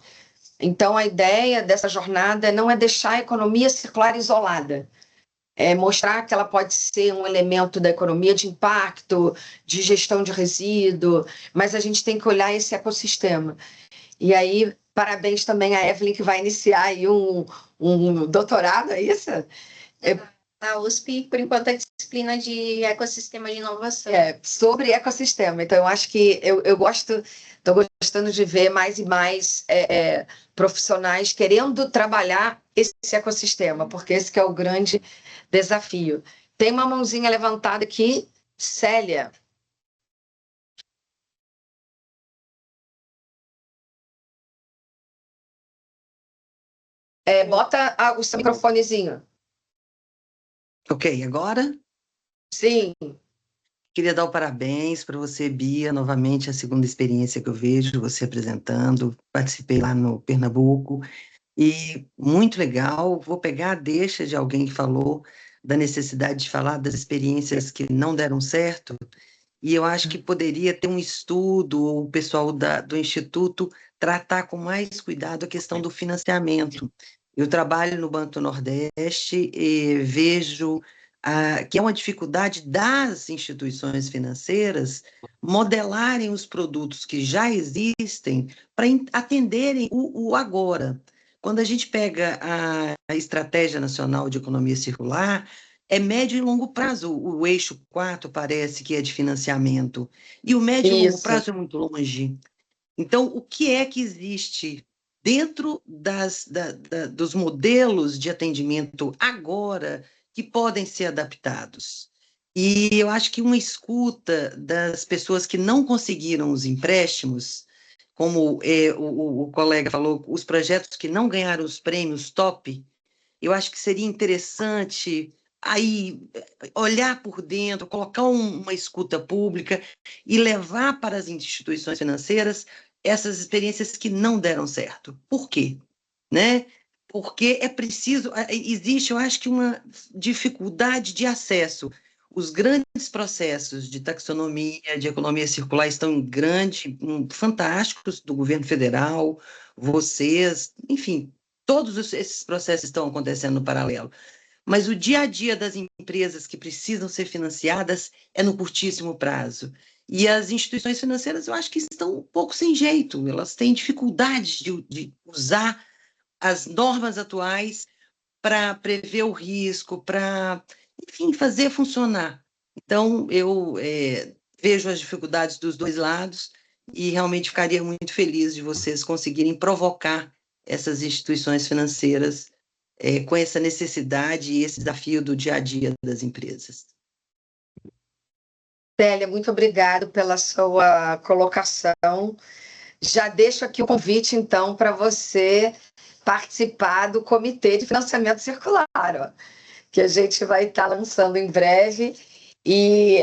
Então, a ideia dessa jornada não é deixar a economia circular isolada, é mostrar que ela pode ser um elemento da economia de impacto, de gestão de resíduo, mas a gente tem que olhar esse ecossistema. E aí, parabéns também à Evelyn, que vai iniciar aí um doutorado, é isso? Na USP, por enquanto, a disciplina de ecossistema de inovação. Sobre ecossistema. Então, eu acho que estou gostando de ver mais e mais profissionais querendo trabalhar esse ecossistema, porque esse que é o grande desafio. Tem uma mãozinha levantada aqui, Célia. Bota o seu microfonezinho. Ok, agora? Sim. Queria dar o parabéns para você, Bia, novamente, a segunda experiência que eu vejo você apresentando. Participei lá no Pernambuco e muito legal. Vou pegar a deixa de alguém que falou da necessidade de falar das experiências que não deram certo, e eu acho que poderia ter um estudo, ou o pessoal do Instituto tratar com mais cuidado a questão do financiamento. Eu trabalho no Banco do Nordeste e vejo que é uma dificuldade das instituições financeiras modelarem os produtos que já existem para atenderem o agora. Quando a gente pega a Estratégia Nacional de Economia Circular, é médio e longo prazo. O eixo 4 parece que é de financiamento, e o médio e longo prazo é muito longe. Então, o que é que existe dentro dos modelos de atendimento agora que podem ser adaptados? E eu acho que uma escuta das pessoas que não conseguiram os empréstimos, como o colega falou, os projetos que não ganharam os prêmios top, eu acho que seria interessante aí olhar por dentro, colocar uma escuta pública e levar para as instituições financeiras essas experiências que não deram certo. Por quê? Né? Porque é preciso, existe, eu acho que uma dificuldade de acesso. Os grandes processos de taxonomia, de economia circular estão fantásticos, do governo federal, vocês, enfim, todos esses processos estão acontecendo no paralelo. Mas o dia a dia das empresas que precisam ser financiadas é no curtíssimo prazo. E as instituições financeiras, eu acho que estão um pouco sem jeito, elas têm dificuldade de usar as normas atuais para prever o risco, para, enfim, fazer funcionar. Então, eu vejo as dificuldades dos dois lados e realmente ficaria muito feliz de vocês conseguirem provocar essas instituições financeiras com essa necessidade e esse desafio do dia a dia das empresas. Célia, muito obrigado pela sua colocação. Já deixo aqui o convite, então, para você participar do Comitê de Financiamento Circular, que a gente vai estar lançando em breve. E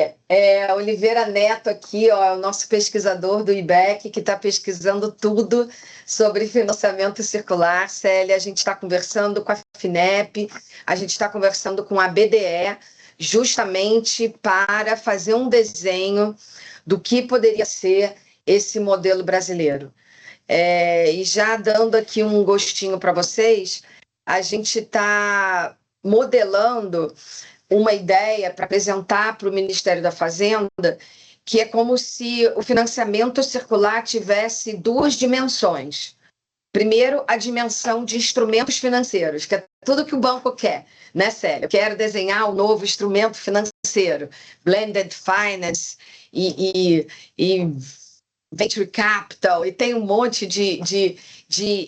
Oliveira Neto aqui, é o nosso pesquisador do IBEC, que está pesquisando tudo sobre financiamento circular. Célia, a gente está conversando com a FINEP, a gente está conversando com a BDE, justamente para fazer um desenho do que poderia ser esse modelo brasileiro. E já dando aqui um gostinho para vocês, a gente está modelando uma ideia para apresentar para o Ministério da Fazenda, que é como se o financiamento circular tivesse duas dimensões. Primeiro, a dimensão de instrumentos financeiros, que é tudo que o banco quer, né, Célia? Eu quero desenhar um novo instrumento financeiro, blended finance e venture capital, e tem um monte de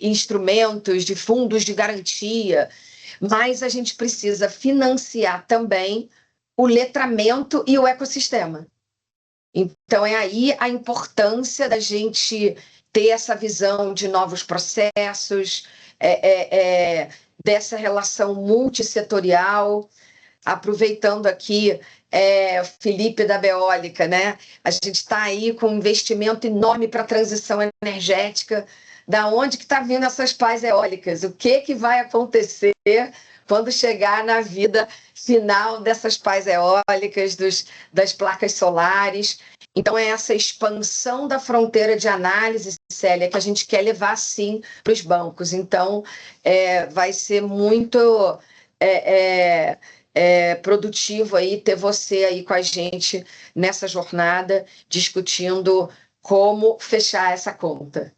instrumentos, de fundos de garantia, mas a gente precisa financiar também o letramento e o ecossistema. Então, é aí a importância da gente ter essa visão de novos processos, dessa relação multissetorial, aproveitando aqui Felipe da Beólica, né? A gente está aí com um investimento enorme para a transição energética. Da onde que está vindo essas pás eólicas? O que vai acontecer quando chegar na vida final dessas pás eólicas, das placas solares? Então, é essa expansão da fronteira de análise, Célia, que a gente quer levar, sim, para os bancos. Então, vai ser muito produtivo aí ter você aí com a gente nessa jornada, discutindo como fechar essa conta.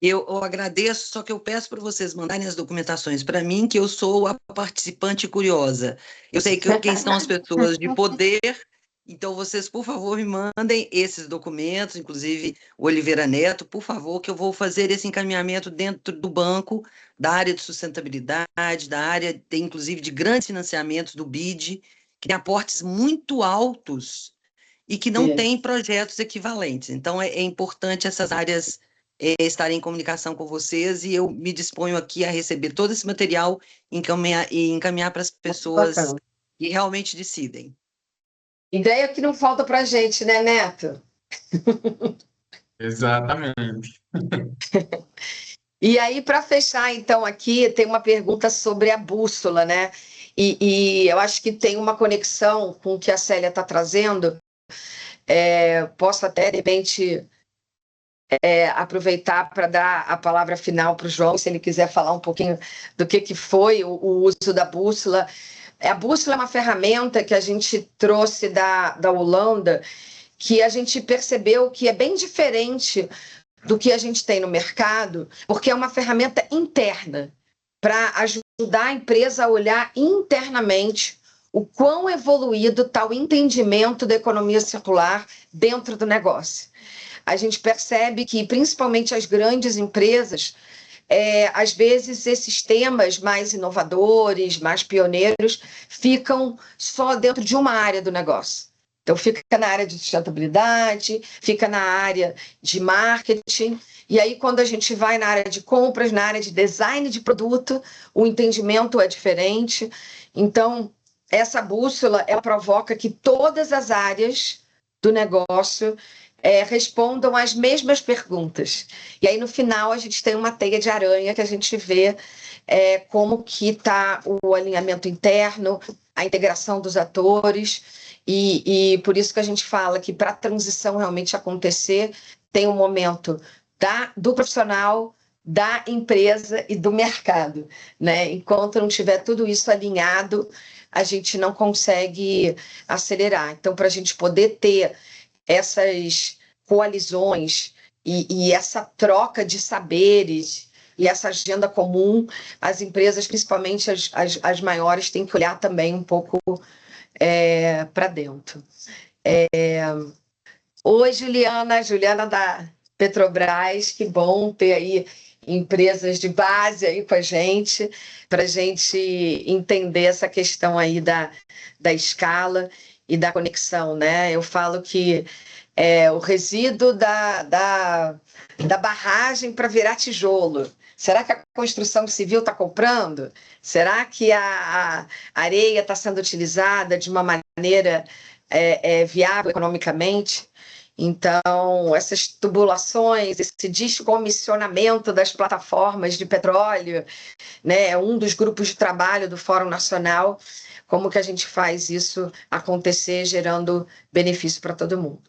Eu agradeço, só que eu peço para vocês mandarem as documentações para mim, que eu sou a participante curiosa. Eu sei quem são as pessoas de poder, então vocês, por favor, me mandem esses documentos, inclusive o Oliveira Neto, por favor, que eu vou fazer esse encaminhamento dentro do banco, da área de sustentabilidade, da área, inclusive, de grandes financiamentos do BID, que tem aportes muito altos e que não tem projetos equivalentes. Então, é importante essas áreas estarem em comunicação com vocês, e eu me disponho aqui a receber todo esse material e encaminhar para as pessoas que realmente decidem. Ideia que não falta para a gente, né, Neto? Exatamente. E aí, para fechar, então, aqui tem uma pergunta sobre a bússola, né? E eu acho que tem uma conexão com o que a Célia está trazendo. Posso até, de repente, aproveitar para dar a palavra final para o João, se ele quiser falar um pouquinho do que foi o uso da bússola. A bússola é uma ferramenta que a gente trouxe da Holanda, que a gente percebeu que é bem diferente do que a gente tem no mercado, porque é uma ferramenta interna para ajudar a empresa a olhar internamente o quão evoluído está o entendimento da economia circular dentro do negócio. A gente percebe que, principalmente as grandes empresas, às vezes esses temas mais inovadores, mais pioneiros, ficam só dentro de uma área do negócio. Então, fica na área de sustentabilidade, fica na área de marketing, e aí quando a gente vai na área de compras, na área de design de produto, o entendimento é diferente. Então, essa bússola, ela provoca que todas as áreas do negócio respondam às mesmas perguntas. E aí, no final, a gente tem uma teia de aranha que a gente vê como que está o alinhamento interno, a integração dos atores, e por isso que a gente fala que para a transição realmente acontecer, tem um momento do profissional, da empresa e do mercado, né? Enquanto não tiver tudo isso alinhado, a gente não consegue acelerar. Então, para a gente poder ter essas coalizões e essa troca de saberes e essa agenda comum, as empresas, principalmente as maiores, têm que olhar também um pouco para dentro. Oi, Juliana da Petrobras, que bom ter aí empresas de base aí com a gente, para a gente entender essa questão aí da escala e da conexão, né? Eu falo que o resíduo da barragem para virar tijolo. Será que a construção civil está comprando? Será que a areia está sendo utilizada de uma maneira viável economicamente? Então, essas tubulações, esse descomissionamento das plataformas de petróleo, né, é um dos grupos de trabalho do Fórum Nacional. Como que a gente faz isso acontecer, gerando benefício para todo mundo?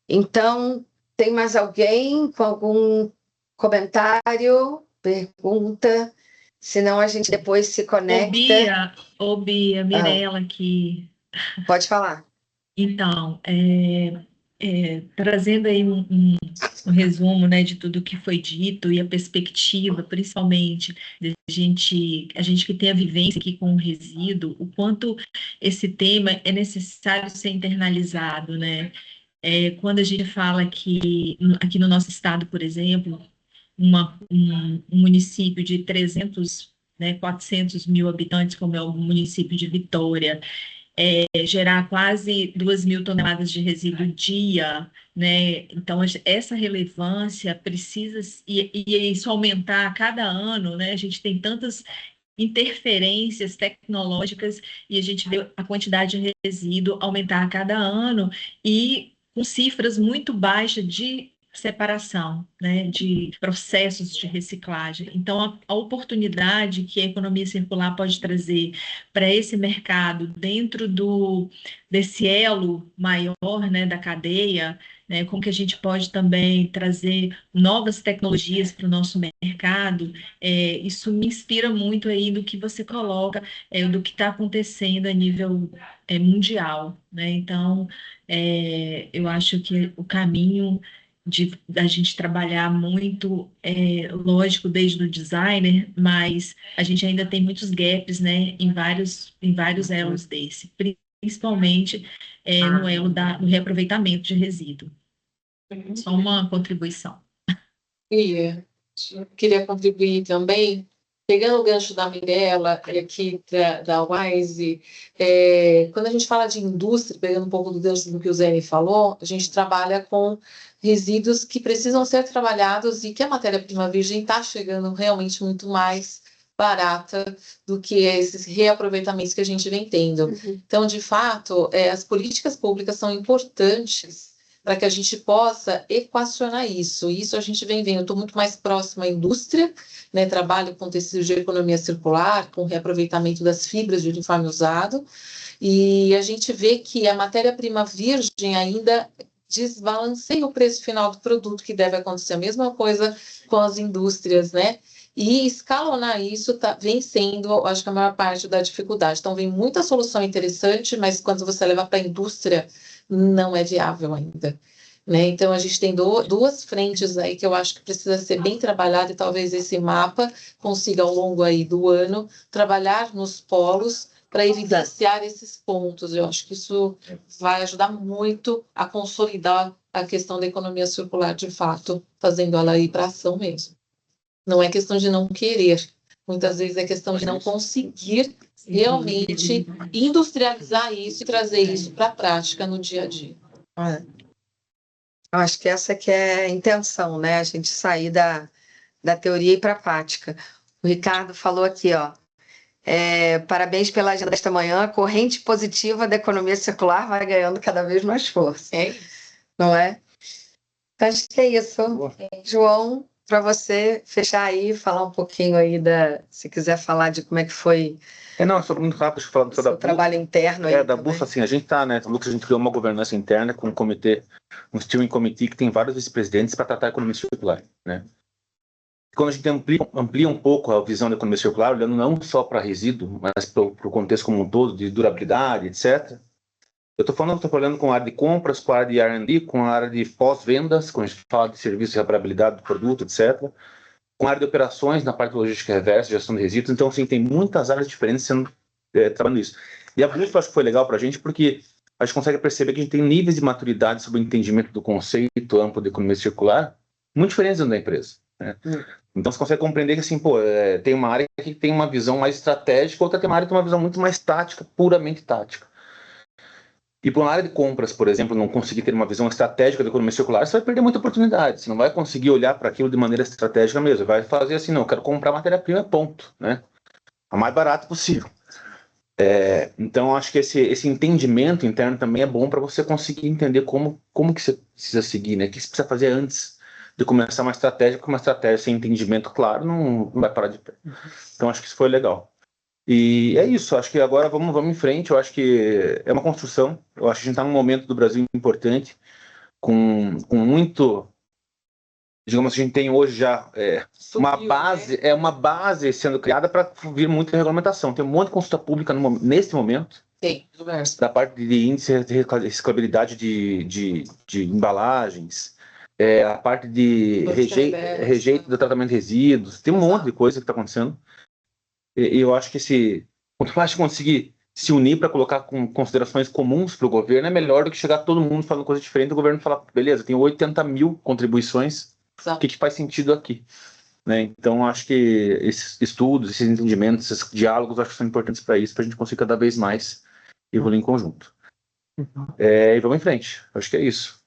Então, tem mais alguém com algum comentário, pergunta? Senão a gente depois se conecta. Ô Bia, Mirela aqui. Pode falar. Então, trazendo aí um resumo, né, de tudo que foi dito e a perspectiva, principalmente, a gente que tem a vivência aqui com o resíduo, o quanto esse tema é necessário ser internalizado, né? Quando a gente fala que, aqui no nosso estado, por exemplo, um município de 300, né, 400 mil habitantes, como é o município de Vitória, gerar quase 2.000 toneladas de resíduo dia, né? Então, essa relevância precisa, e isso aumentar a cada ano, né? A gente tem tantas interferências tecnológicas e a gente vê a quantidade de resíduo aumentar a cada ano e com cifras muito baixas de separação, né, de processos de reciclagem. Então, a oportunidade que a economia circular pode trazer para esse mercado dentro desse elo maior, né, da cadeia, né, como que a gente pode também trazer novas tecnologias para o nosso mercado, isso me inspira muito aí do que você coloca, do que está acontecendo a nível mundial, né? Então, eu acho que o caminho da gente trabalhar muito, lógico, desde o designer, mas a gente ainda tem muitos gaps, né, em vários elos desse, principalmente no elo do reaproveitamento de resíduo. Só uma contribuição. Eu queria contribuir também, pegando o gancho da Mirella, aqui da Wise, quando a gente fala de indústria, pegando um pouco do gancho do que o Zé falou, a gente trabalha com resíduos que precisam ser trabalhados e que a matéria-prima virgem está chegando realmente muito mais barata do que esses reaproveitamentos que a gente vem tendo. Então, de fato, as políticas públicas são importantes para que a gente possa equacionar isso. Isso a gente vem vendo. Eu estou muito mais próxima à indústria, né? Trabalho com tecidos de economia circular, com reaproveitamento das fibras de uniforme usado, e a gente vê que a matéria-prima virgem ainda desbalanceia o preço final do produto, que deve acontecer a mesma coisa com as indústrias, né? E escalonar isso vem sendo, acho que a maior parte da dificuldade. Então, vem muita solução interessante, mas quando você leva para a indústria, não é viável ainda, né? Então, a gente tem duas frentes aí que eu acho que precisa ser bem trabalhado, e talvez esse mapa consiga, ao longo aí do ano, trabalhar nos polos para evidenciar esses pontos. Eu acho que isso vai ajudar muito a consolidar a questão da economia circular, de fato, fazendo ela ir para ação mesmo. Não é questão de não querer, muitas vezes é questão de não conseguir realmente industrializar isso e trazer isso para a prática no dia a dia. Eu acho que essa que é a intenção, né? A gente sair da teoria e para a prática. O Ricardo falou aqui, ó, parabéns pela agenda desta manhã, a corrente positiva da economia circular vai ganhando cada vez mais força. Não é? Então, acho que é isso. João, para você fechar aí, falar um pouquinho aí se quiser falar de como é que foi. Não, só muito rápido, falando sobre o trabalho interno aí. Da Bússola, assim, a gente está, né, o Lucas, a gente criou uma governança interna com um comitê, um steering committee que tem vários vice-presidentes para tratar a economia circular, né? Quando a gente amplia um pouco a visão da economia circular, olhando não só para resíduo, mas para o contexto como um todo, de durabilidade, etc. Eu estou trabalhando com a área de compras, com a área de R&D, com a área de pós-vendas, quando a gente fala de serviço de reparabilidade do produto, etc. Com a área de operações, na parte de logística reversa, gestão de resíduos. Então, assim, tem muitas áreas diferentes sendo trabalhando isso. E a Bússola, acho que foi legal para a gente, porque a gente consegue perceber que a gente tem níveis de maturidade sobre o entendimento do conceito amplo de economia circular muito diferentes dentro da empresa, né? Então, você consegue compreender que, assim, tem uma área que tem uma visão mais estratégica, outra tem uma área que tem uma visão muito mais tática, puramente tática. E para uma área de compras, por exemplo, não conseguir ter uma visão estratégica da economia circular, você vai perder muita oportunidade. Você não vai conseguir olhar para aquilo de maneira estratégica mesmo. Vai fazer assim, não, eu quero comprar matéria-prima, ponto, né? A mais barata possível. Então, acho que esse entendimento interno também é bom para você conseguir entender como que você precisa seguir, né? O que você precisa fazer antes de começar uma estratégia, porque uma estratégia sem entendimento claro não vai parar de pé. Então, acho que isso foi legal. E é isso, acho que agora vamos em frente. Eu acho que é uma construção. Eu acho que a gente está num momento do Brasil importante, com muito, digamos, a gente tem hoje já uma base sendo criada para vir muita regulamentação. Tem um monte de consulta pública neste momento. Tem, diverso. Da parte de índice de reciclabilidade de embalagens, a parte de rejeito do tratamento de resíduos. Tem um monte de coisa que está acontecendo. E eu acho que quanto mais conseguir se unir para colocar com considerações comuns para o governo, é melhor do que chegar todo mundo falando coisa diferente e o governo falar, beleza, tem 80 mil contribuições, o que faz sentido aqui? Né? Então, acho que esses estudos, esses entendimentos, esses diálogos, acho que são importantes para isso, para a gente conseguir cada vez mais evoluir em conjunto. E vamos em frente. Acho que é isso.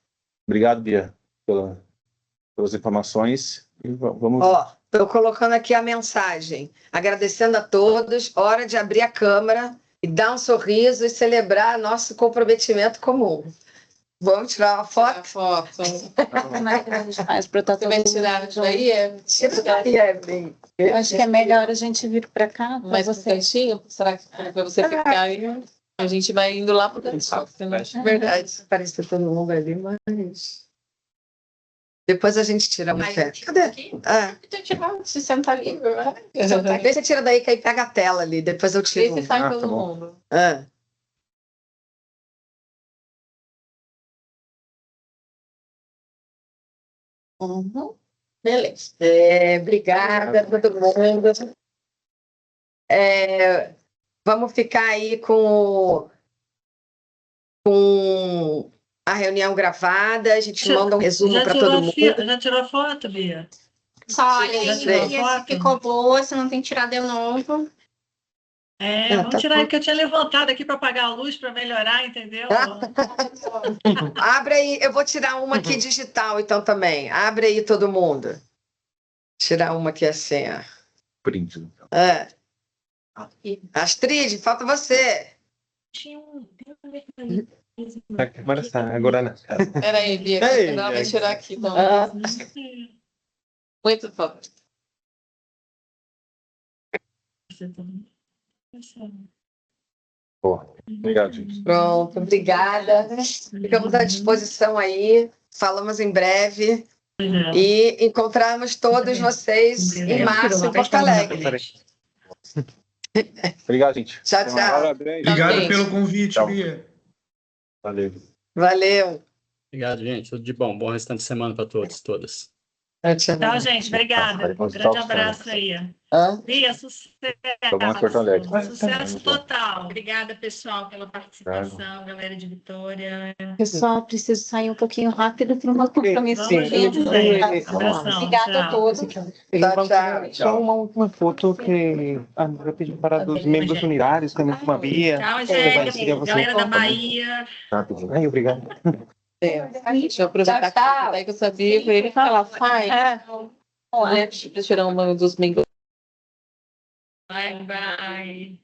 Obrigado, Bia, pelas informações. E vamos. Estou colocando aqui a mensagem, agradecendo a todos. Hora de abrir a câmera e dar um sorriso e celebrar nosso comprometimento comum. Vamos tirar uma foto? Como é que a gente faz para estar Você vai tirar isso daí? Tira daí, Evelyn. Eu acho que é melhor a gente vir para cá. Mais um cantinho? Será que para você ficar aí? A gente vai indo lá para o cantinho. Verdade, parece que todo mundo ali, mas... Depois a gente tira uma pé. Cadê? Se sentar ali. Deixa eu tirar daí, que aí pega a tela ali. Depois eu tiro. Esse sai todo mundo. Beleza. Obrigada a todo mundo. Vamos ficar aí com a reunião gravada. A gente manda um resumo para todo mundo. Já tirou a foto, Bia? Só olha aí, ficou boa, se não tem que tirar de novo. Vamos tirar aí, que eu tinha levantado aqui para apagar a luz, para melhorar, entendeu? Abre aí, eu vou tirar uma aqui digital, então, também. Abre aí, todo mundo. Tirar uma aqui assim, ó. Print. Astrid, falta você. A câmera está agora na cara. Peraí, Bia, ela vai tirar aqui. Então. Muito bom. Obrigado, gente. Pronto, obrigada. Ficamos à disposição aí. Falamos em breve. E encontramos todos vocês em março em Porto Alegre. Obrigado, gente. Tchau, tchau. Obrigado pelo convite, Bia. Valeu. Obrigado, gente. Tudo de bom. Bom restante de semana para todos e todas. Tchau, gente. Obrigada. Um grande abraço aí. Bia, sucesso. Sucesso total. Obrigada, pessoal, pela participação, galera de Vitória. Pessoal, preciso sair um pouquinho rápido para uma compromisso. Obrigada a todos. Só uma foto que a André pediu para dos membros unitários, também com a Bia. Tchau, Angélica. Galera da Bahia. Ai, obrigado. Deixa eu aproveitar que eu sabia que ele fala, tirar uma dos membros. Bye, bye.